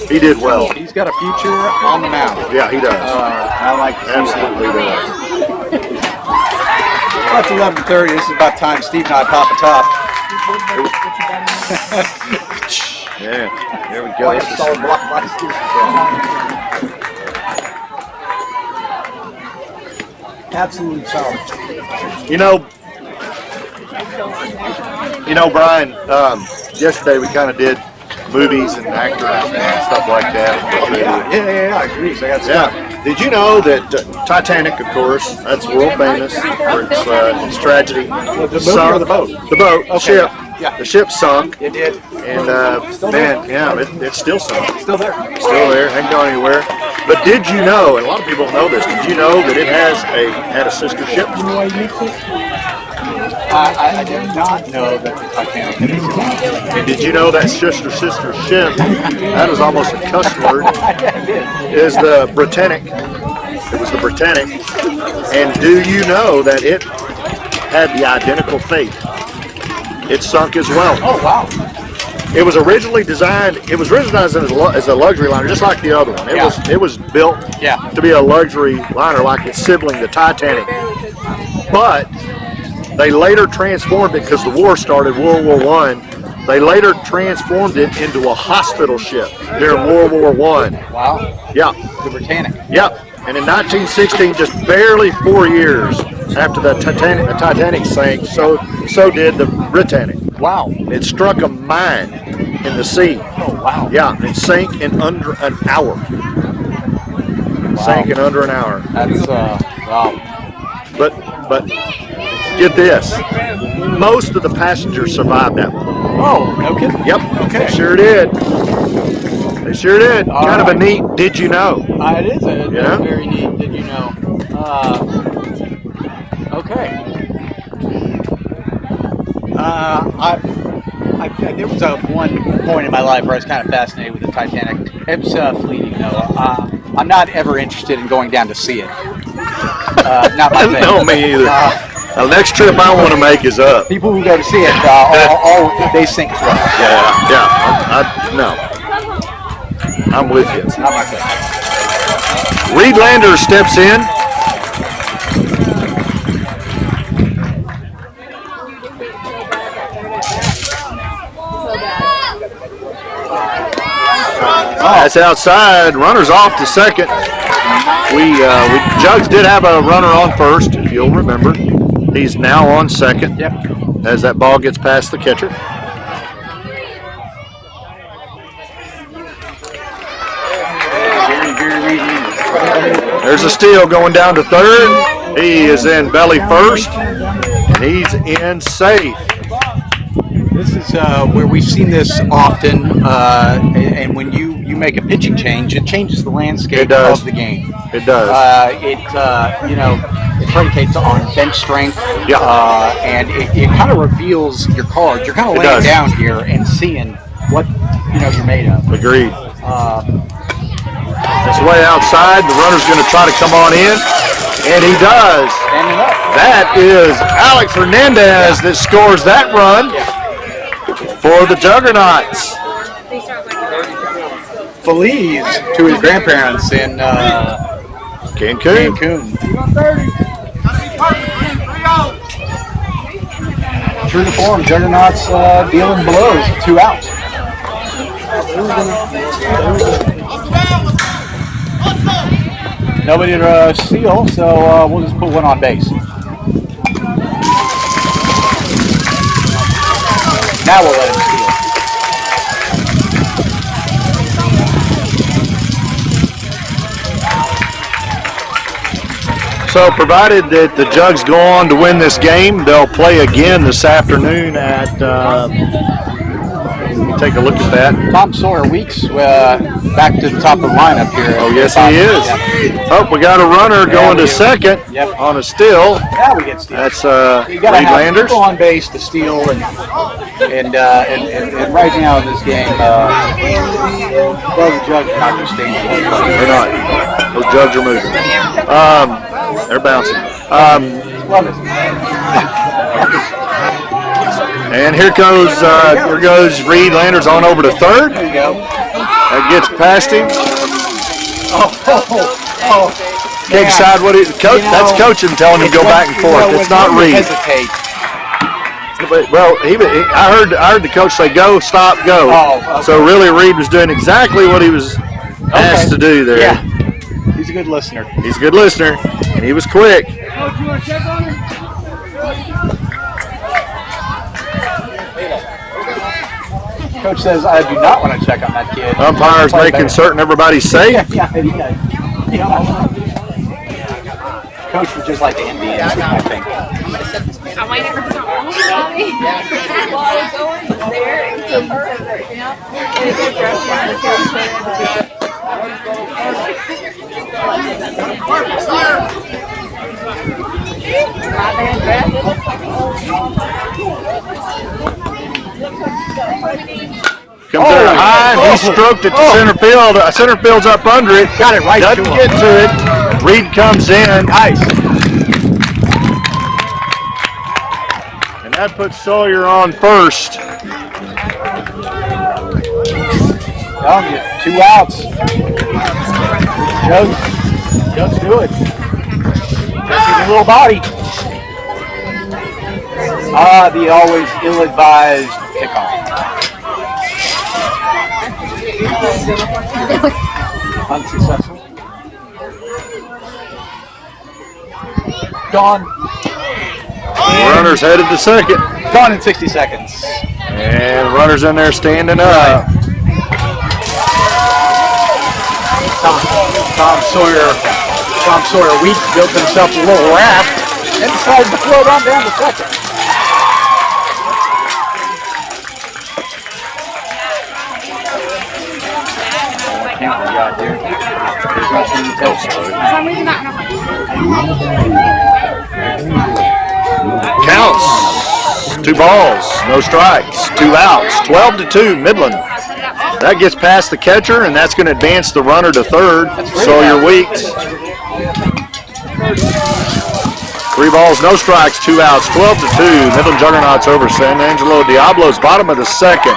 He did well. he's got a future on the mound. Yeah, he does. I like to see Absolutely does. that. It's 11:30. This is about time Steve and I pop a top. Yeah, there we go. Boy, it's solid block by Steve. Absolutely solid. You know, Brian. Yesterday we kind of did movies and actors and stuff like that. Yeah, I agree. So I got stuff. Yeah. Did you know that Titanic, of course, that's world famous for its tragedy. The movie or the boat? The boat, the ship. Yeah. The ship sunk. It did. And man, yeah, it's still sunk. Still there. Still there, ain't going anywhere. But did you know, and a lot of people don't know this, did you know that it had a sister ship? I did not know that the Titanic had existed. And did you know that sister ship, that was almost a cuss word, is the Britannic. It was the Britannic. And do you know that it had the identical fate? It sunk as well. Oh, wow. It was originally designed. It was originally designed as a luxury liner, just like the other one. It was built to be a luxury liner, like its sibling, the Titanic. But they later transformed it because the war started, World War I. They later transformed it into a hospital ship during World War I. Wow. Yeah. The Britannic. Yep. And in 1916, just barely 4 years after the Titanic sank, so did the Britannic. Wow. It struck a mine in the sea. Oh, wow. Yeah, it sank in under an hour. Wow. Sank in under an hour. That's, wow. But get this. Most of the passengers survived that one. Oh, no kidding. Yep. Okay. They sure did. They sure did. Kind of a right. neat did you know. It is a very neat did you know. Okay. There was one point in my life where I was kind of fascinated with the Titanic. It's fleeting, though. I'm not ever interested in going down to see it. Not my thing. No, me either. The next trip I want to make is up. People who go to see it, they sink as well. Yeah. No. I'm with you. Not my thing. Reed Landers steps in. That's outside. Runner's off to second. Jugs did have a runner on first, if you'll remember. He's now on second. Yep. As that ball gets past the catcher. There's a steal going down to third. He is in belly first, and he's in safe. This is where we've seen this often, and when you make a pitching change, it changes the landscape of the game. It does. It predicates on bench strength, and it kind of reveals your cards. You're kind of laying down here and seeing what you're made of. Agreed. It's way outside. The runner's going to try to come on in, and he does. Standing up. That is Alex Hernandez that scores that run for the Juggernauts. Feliz to his grandparents in Cancun. True to form, Juggernauts dealing blows, 2 out. Nobody to steal, so we'll just put one on base. Now we'll let him steal. So provided that the Jugs go on to win this game, they'll play again this afternoon at, take a look at that. Tom Sawyer Weeks back to the top of the lineup here. Oh, yes, he is. Yeah. Oh, we got a runner going to second on a steal. Now we get steal. That's you gotta Reed have Landers. people on base to steal, and right now in this game, the Jugs are not going to stay. They're not. Those Jugs are moving. They're bouncing. Love it. And here goes Reed Landers on over to third. There you go. That gets past him. Can't decide what coach. That's coaching telling him to go back and forth. It's not Reed. Hesitate. Well, I heard the coach say go, stop, go. Oh, okay. So really, Reed was doing exactly what he was asked to do there. Yeah, he's a good listener. He's a good listener, and he was quick. Coach, you want to check on him? Coach says, I do not want to check on that kid. Umpire's making certain everybody's safe. Yeah. Coach was just like the Indians, I think. I'm waiting for someone. While I was going there, it was perfect, you know? And it gets Comes there high, and he stroked it to center field. Center field's up under it. Got it right Doesn't to him. get to it. Reed comes in. Nice. And that puts Sawyer on first. Telling you, 2 outs. Joe's good. Jesse's a little body. The always ill-advised kickoff. Unsuccessful. Gone. Runners headed to second. Gone in 60 seconds. And runners in there standing up. Tom Sawyer Week built himself a little raft and decided to float on down to second. What camera we got here? There's nothing to tell story. For some reason, I don't know. Counts. 2 balls, no strikes, 2 outs, 12-2 Midland. That gets past the catcher, and that's going to advance the runner to third. Sawyer Weeks. 3 balls, no strikes, 2 outs, 12-2. Midland Juggernauts over San Angelo Diablos, bottom of the second.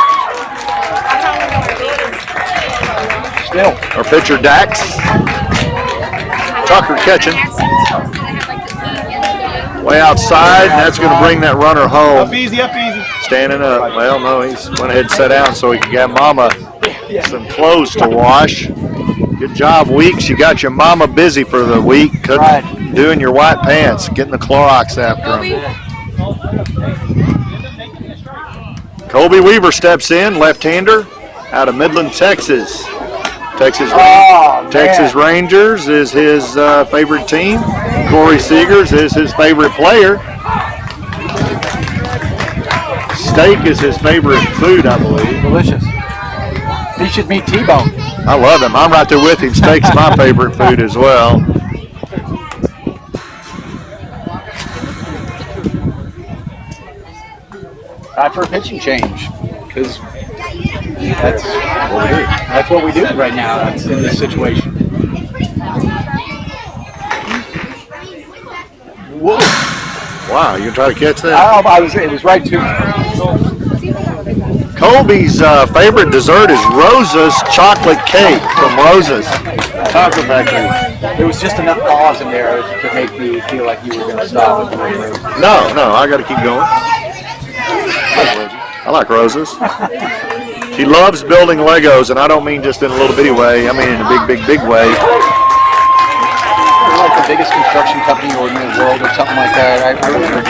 Still. Our pitcher Dax. Tucker catching. Way outside, and that's going to bring that runner home. Up easy, up easy. Standing up. Well, no, he's went ahead and sat down so he could get Mama some clothes to wash. Good job, Weeks. You got your mama busy for the week, doing your white pants, getting the Clorox after him. Colby Weaver steps in, left-hander, out of Midland, Texas. Texas Rangers is his favorite team. Corey Seegers is his favorite player. Steak is his favorite food, I believe. Delicious. He should meet T-Bone. I love him. I'm right there with him. Steak's my favorite food as well. Time for a pitching change, because that's what we do. That's what we do right now. That's in this situation. Whoa! Wow, you gonna try to catch that? It was right to me. Colby's favorite dessert is Rosa's chocolate cake from Rosa's Chocolate Factory. There was just enough pause in there to make me feel like you were going to stop. No, I got to keep going. I like Rosa's. He loves building Legos, and I don't mean just in a little bitty way. I mean in a big way. They're like the biggest construction company in the world or something like that. I remember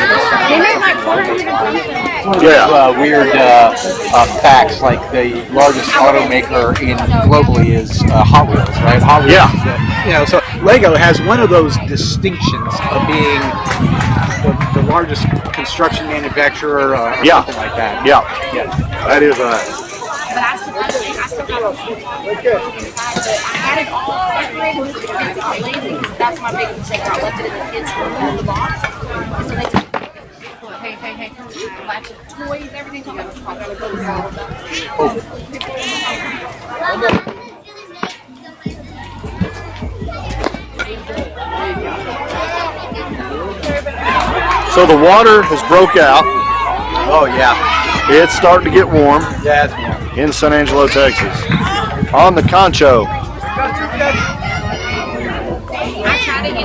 They made like 400 and something. one of those weird facts, like the largest automaker globally is Hot Wheels, right? Hot Wheels. Yeah. So Lego has one of those distinctions of being the largest construction manufacturer or something like that. Yeah. That is But I still got it inside, but I had it all separated because I got lazy. That's my big mistake. I left it in the kids' room in the box. And so they took hey. Lots of toys, everything. So I'm like, I gotta go with all of them. So the water has broke out. Oh yeah. It's starting to get warm Yeah, it's warm. in San Angelo, Texas. On the Concho.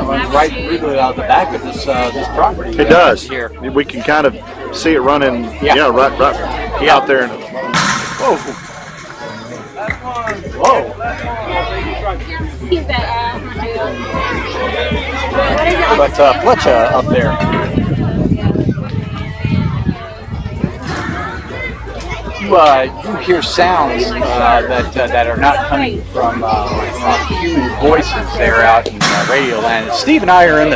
Runs right through out the back of this property. It does. Here. We can kind of see it running. Right out there. Whoa. Whoa. He's that But Fletcher up there. You hear sounds that are not coming from human voices there out in Radio Land. Steve and I are in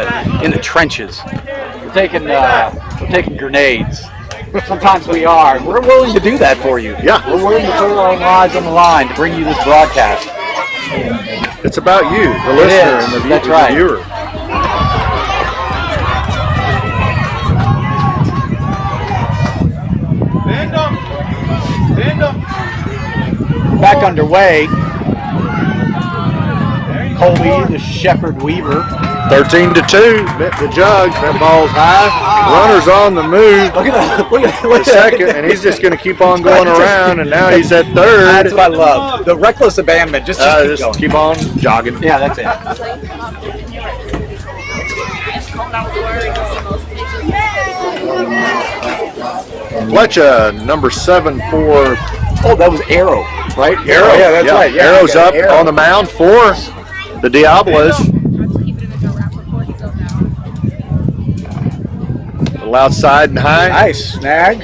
the trenches. We're taking grenades. Sometimes we are. We're willing to do that for you. Yeah. We're willing to put our lives on the line to bring you this broadcast. It's about you, the listener, and the viewer. Back underway. Colby, the Shepherd Weaver. 13-2. The Jugs. That ball's high. Runners on the move. Look at that. The second, and he's just going to keep on going around, and now he's at third. That's what I love. The reckless abandonment. Just keep on jogging. Yeah, that's it. Fletcher, number 7 for... Oh, that was Arrow, right? Arrow. Yeah, that's right. Yeah, Arrow's up Arrow on the mound for the Diablos. A little outside and high. Nice snag.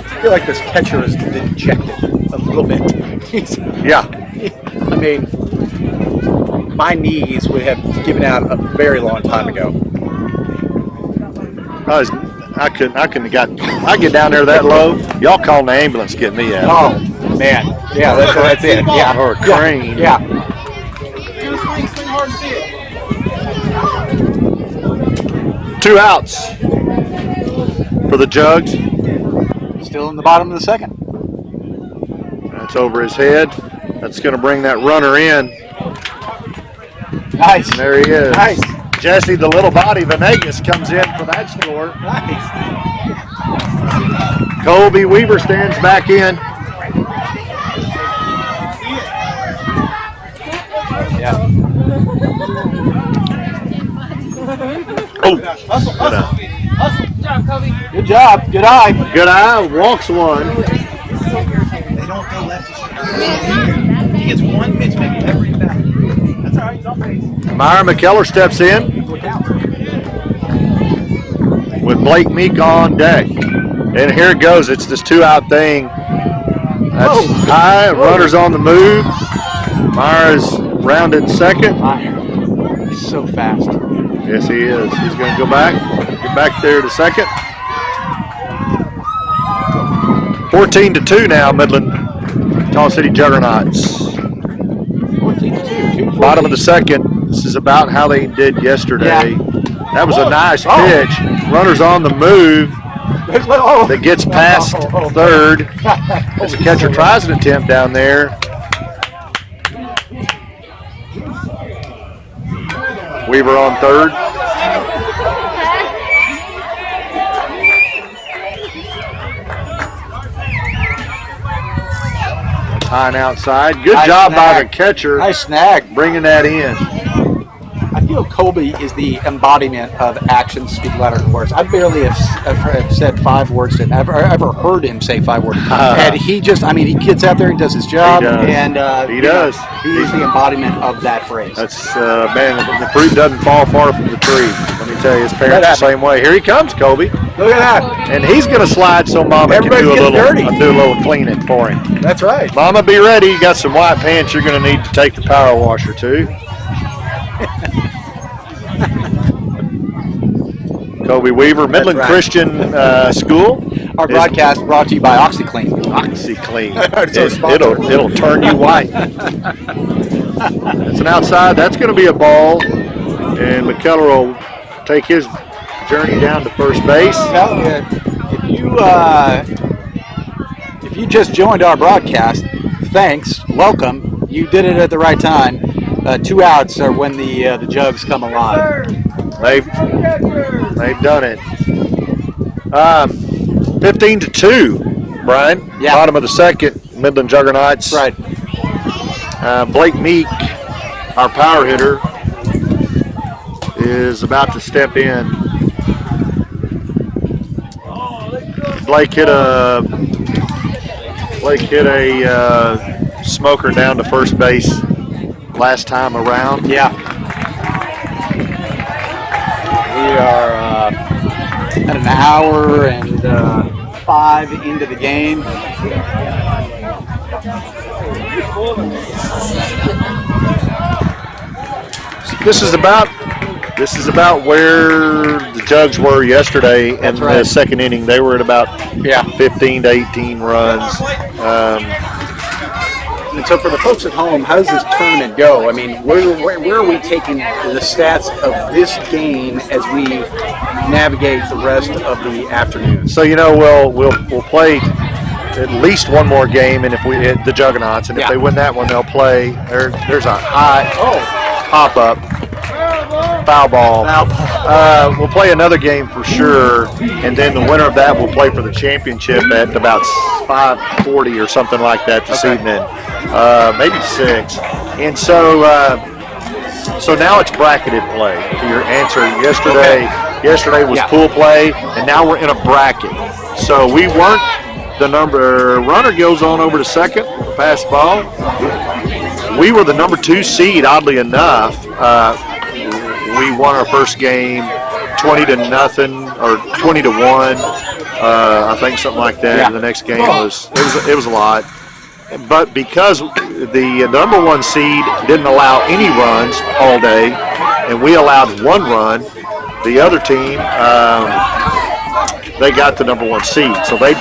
I feel like this catcher is dejected a little bit. Yeah. I mean, my knees would have given out a very long time ago. I couldn't have got. I get down there that low. Y'all call an ambulance, get me out. Oh man, yeah, that's it. Yeah, Or a crane. Yeah. Swing hard and see it. 2 outs for the Jugs. Still in the bottom of the second. That's over his head. That's going to bring that runner in. Nice. And there he is. Nice. Jesse, the little body Venegas, comes in for that score. Nice. Colby Weaver stands back in. Yeah. Oh, Hustle, hustle, hustle. Good job, Kobe. Good job. Good eye. good eye. Walks one. They don't go left. He gets one pitch maybe every back. That's all right. He's on base. Myra McKellar steps in with Blake Meek on deck. And here it goes. It's this 2-out thing. That's high. Runners on the move. Myra's rounded second. He's so fast. Yes, he is. He's going to go back. Get back there to second. 14-2 now, Midland. Tall City Juggernauts. 14-2. Bottom of the second. This is about how they did yesterday. That was a nice pitch. Runners on the move. That gets past third. As the catcher tries an attempt down there. Weaver on third. High and outside. Good Nice job by snag. the catcher Nice snag. bringing that in. I feel Colby is the embodiment of action, speak louder than words. I barely have said 5 words to him. I've ever heard him say 5 words. And he just, I mean, he gets out there and does his job. He does. And He does. He's the embodiment of that phrase. That's, man, the fruit doesn't fall far from the tree. Let me tell you, his parents the same way. Here he comes, Colby. Look at that. And he's going to slide so Mama can Everybody's do a getting little dirty. cleaning for him. That's right. Mama, be ready. You got some white pants you're going to need to take the power washer to. Colby Weaver, Midland right. Christian School. Our broadcast brought to you by OxyClean. OxyClean. It's our sponsor. It'll turn you white. It's an outside. That's going to be a ball. And McKellar will take his journey down to first base. Well, if you just joined our broadcast, thanks, welcome. You did it at the right time. 2 outs are when the Jugs come alive. They've done it. 15-2, Brian. Yeah. Bottom of the second, Midland Juggernauts. That's right. Blake Meek, our power hitter, is about to step in. Blake hit a smoker down to first base last time around. Yeah. We are at an hour and 5 into the game. This is about where the Jugs were yesterday in the second inning. They were at about 15 to 18 runs. And so for the folks at home, how does this tournament go? I mean, where are we taking the stats of this game as we navigate the rest of the afternoon? So we'll play at least one more game, and if we hit the Juggernauts, and if they win that one, they'll play. There's a high pop up foul ball. We'll play another game for sure, and then the winner of that will play for the championship at about 5:40 or something like that this evening, maybe 6. And so now it's bracketed play. To your answer yesterday was pool play, and now we're in a bracket. So we weren't the number runner goes on over to second, pass ball. We were the number 2 seed, oddly enough. We won our first game 20-0 or 20-1, I think, something like that. Yeah. And the next game was a lot. But because the number 1 seed didn't allow any runs all day, and we allowed 1 run, the other team they got the number 1 seed, so they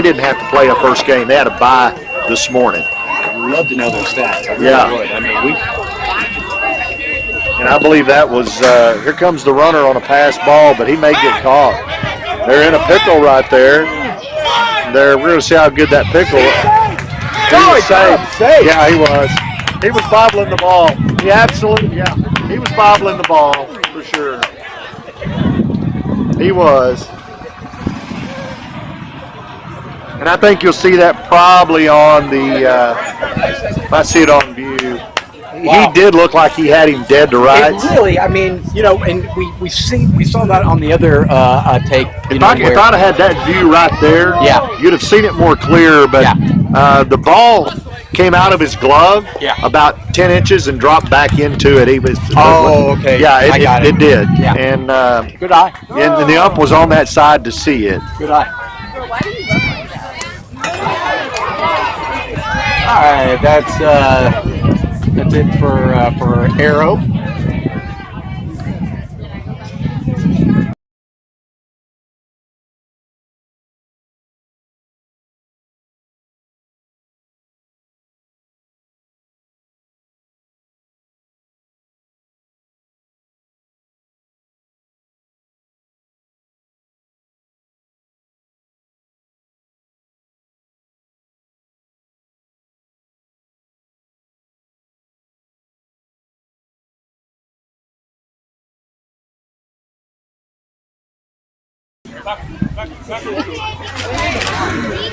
didn't have to play a first game. They had a bye this morning. I'd love to know those stats. I really would. I mean, and I believe that was here comes the runner on a pass ball, but he may get caught. They're in a pickle right there. We're going to see how good that pickle. He was safe. Yeah, he was. He was bobbling the ball. He was bobbling the ball for sure. He was. And I think you'll see that probably on the, if I see it on view. Wow. He did look like he had him dead to rights. It really, I mean, and we saw that on the other take. If I'd have had that view right there, you'd have seen it more clear. But the ball came out of his glove about 10 inches and dropped back into it. He was. Okay. Yeah, it did. Yeah. And good eye. And the ump was on that side to see it. Good eye. All right, that's it for Arrow.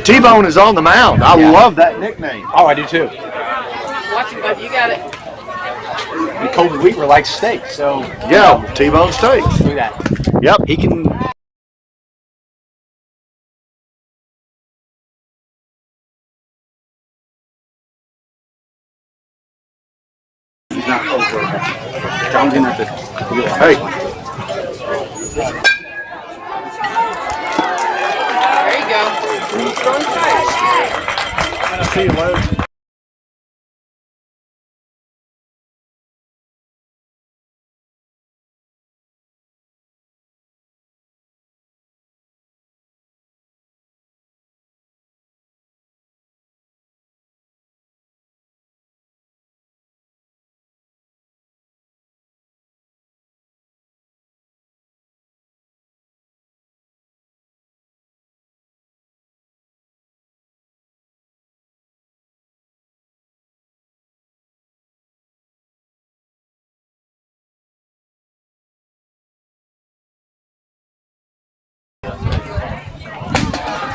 T-Bone is on the mound. I love that nickname. Oh, I do too. Watch it, bud. You got it. And Kobe Weaver likes steak, so T-Bone steaks. Do that. Yep, he can. He's not over. John's gonna have to. Hey. There you go. See you later.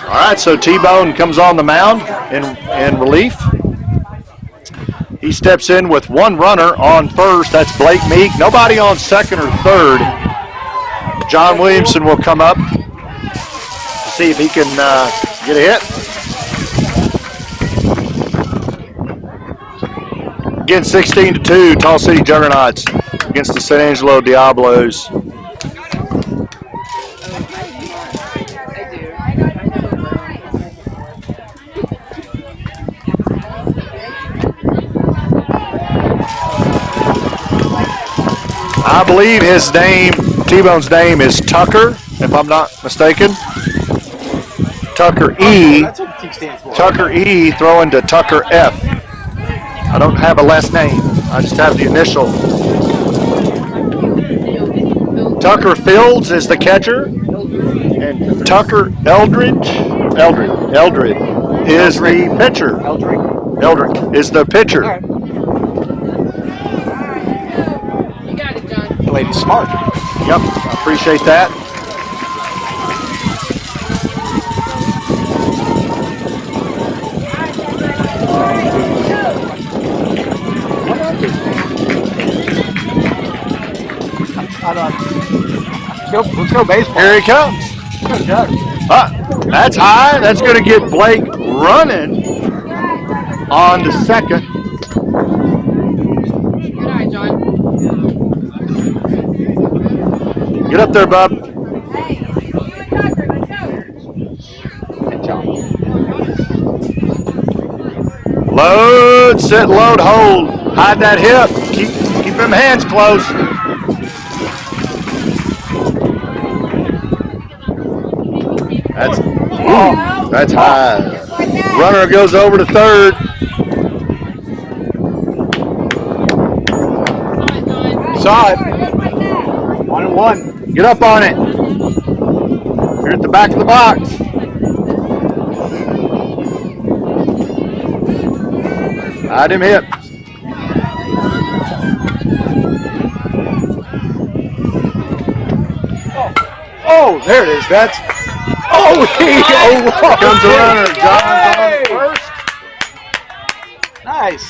All right, so T-Bone comes on the mound in relief. He steps in with 1 runner on first. That's Blake Meek. Nobody on second or third. John Williamson will come up to see if he can get a hit. Again, 16-2, Tall City Juggernauts against the San Angelo Diablos. I believe his name, T-Bone's name, is Tucker, if I'm not mistaken. Tucker E. That's what the T stands for. Tucker E throwing to Tucker F. I don't have a last name. I just have the initial. Tucker Fields is the catcher, and Tucker Eldred is the pitcher. Eldrick is the pitcher. All right. You got it, John. Played smart. Yep, I appreciate that. Let's go baseball. Here he comes. That's high. That's going to get Blake running on to second. Good eye, John. Get up there, bub. Load, set, load, hold. Hide that hip. Keep them hands close. That's high. Runner goes over to third. Saw it. 1-1. Get up on it. You're at the back of the box. Hide him hip. Oh, there it is. That's. Oh, Comes the runner. John's on first. Nice.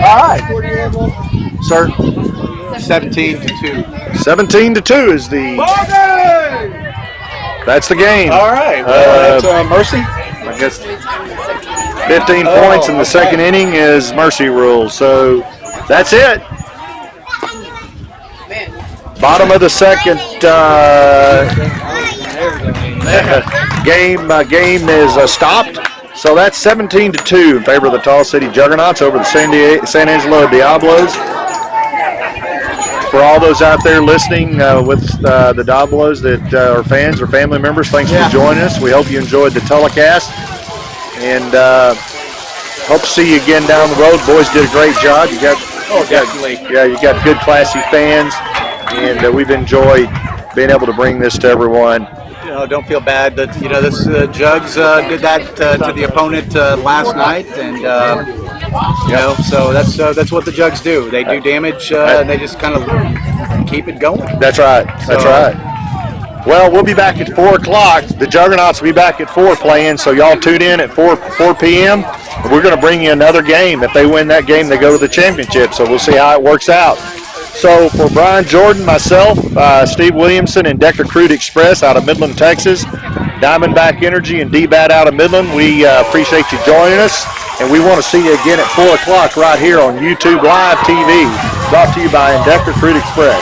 All right. Sir. 17-2. 17-2 is the. That's the game. All right. Well, that's Mercy. I guess 15 points in the second inning is Mercy rule. So that's it. Bottom of the second game is stopped. So that's 17-2 in favor of the Tall City Juggernauts over the San Angelo Diablos. For all those out there listening with the Diablos that are fans or family members, thanks for joining us. We hope you enjoyed the telecast, and hope to see you again down the road. Boys did a great job. You got good classy fans, and we've enjoyed being able to bring this to everyone. Don't feel bad that this Jugs did that to the opponent last night, and so that's what the Jugs do. They do damage, and they just kind of keep it going. That's right. That's right. Well, we'll be back at 4 o'clock. The Juggernauts will be back at 4 playing, so y'all tune in at 4 p.m. We're going to bring you another game. If they win that game, they go to the championship, so we'll see how it works out. So for Brian Jordan, myself, Steve Williamson, and Decker Crude Express out of Midland, Texas, Diamondback Energy and D-Bat out of Midland, we appreciate you joining us, and we want to see you again at 4 o'clock right here on YouTube Live TV, brought to you by Decker Crude Express.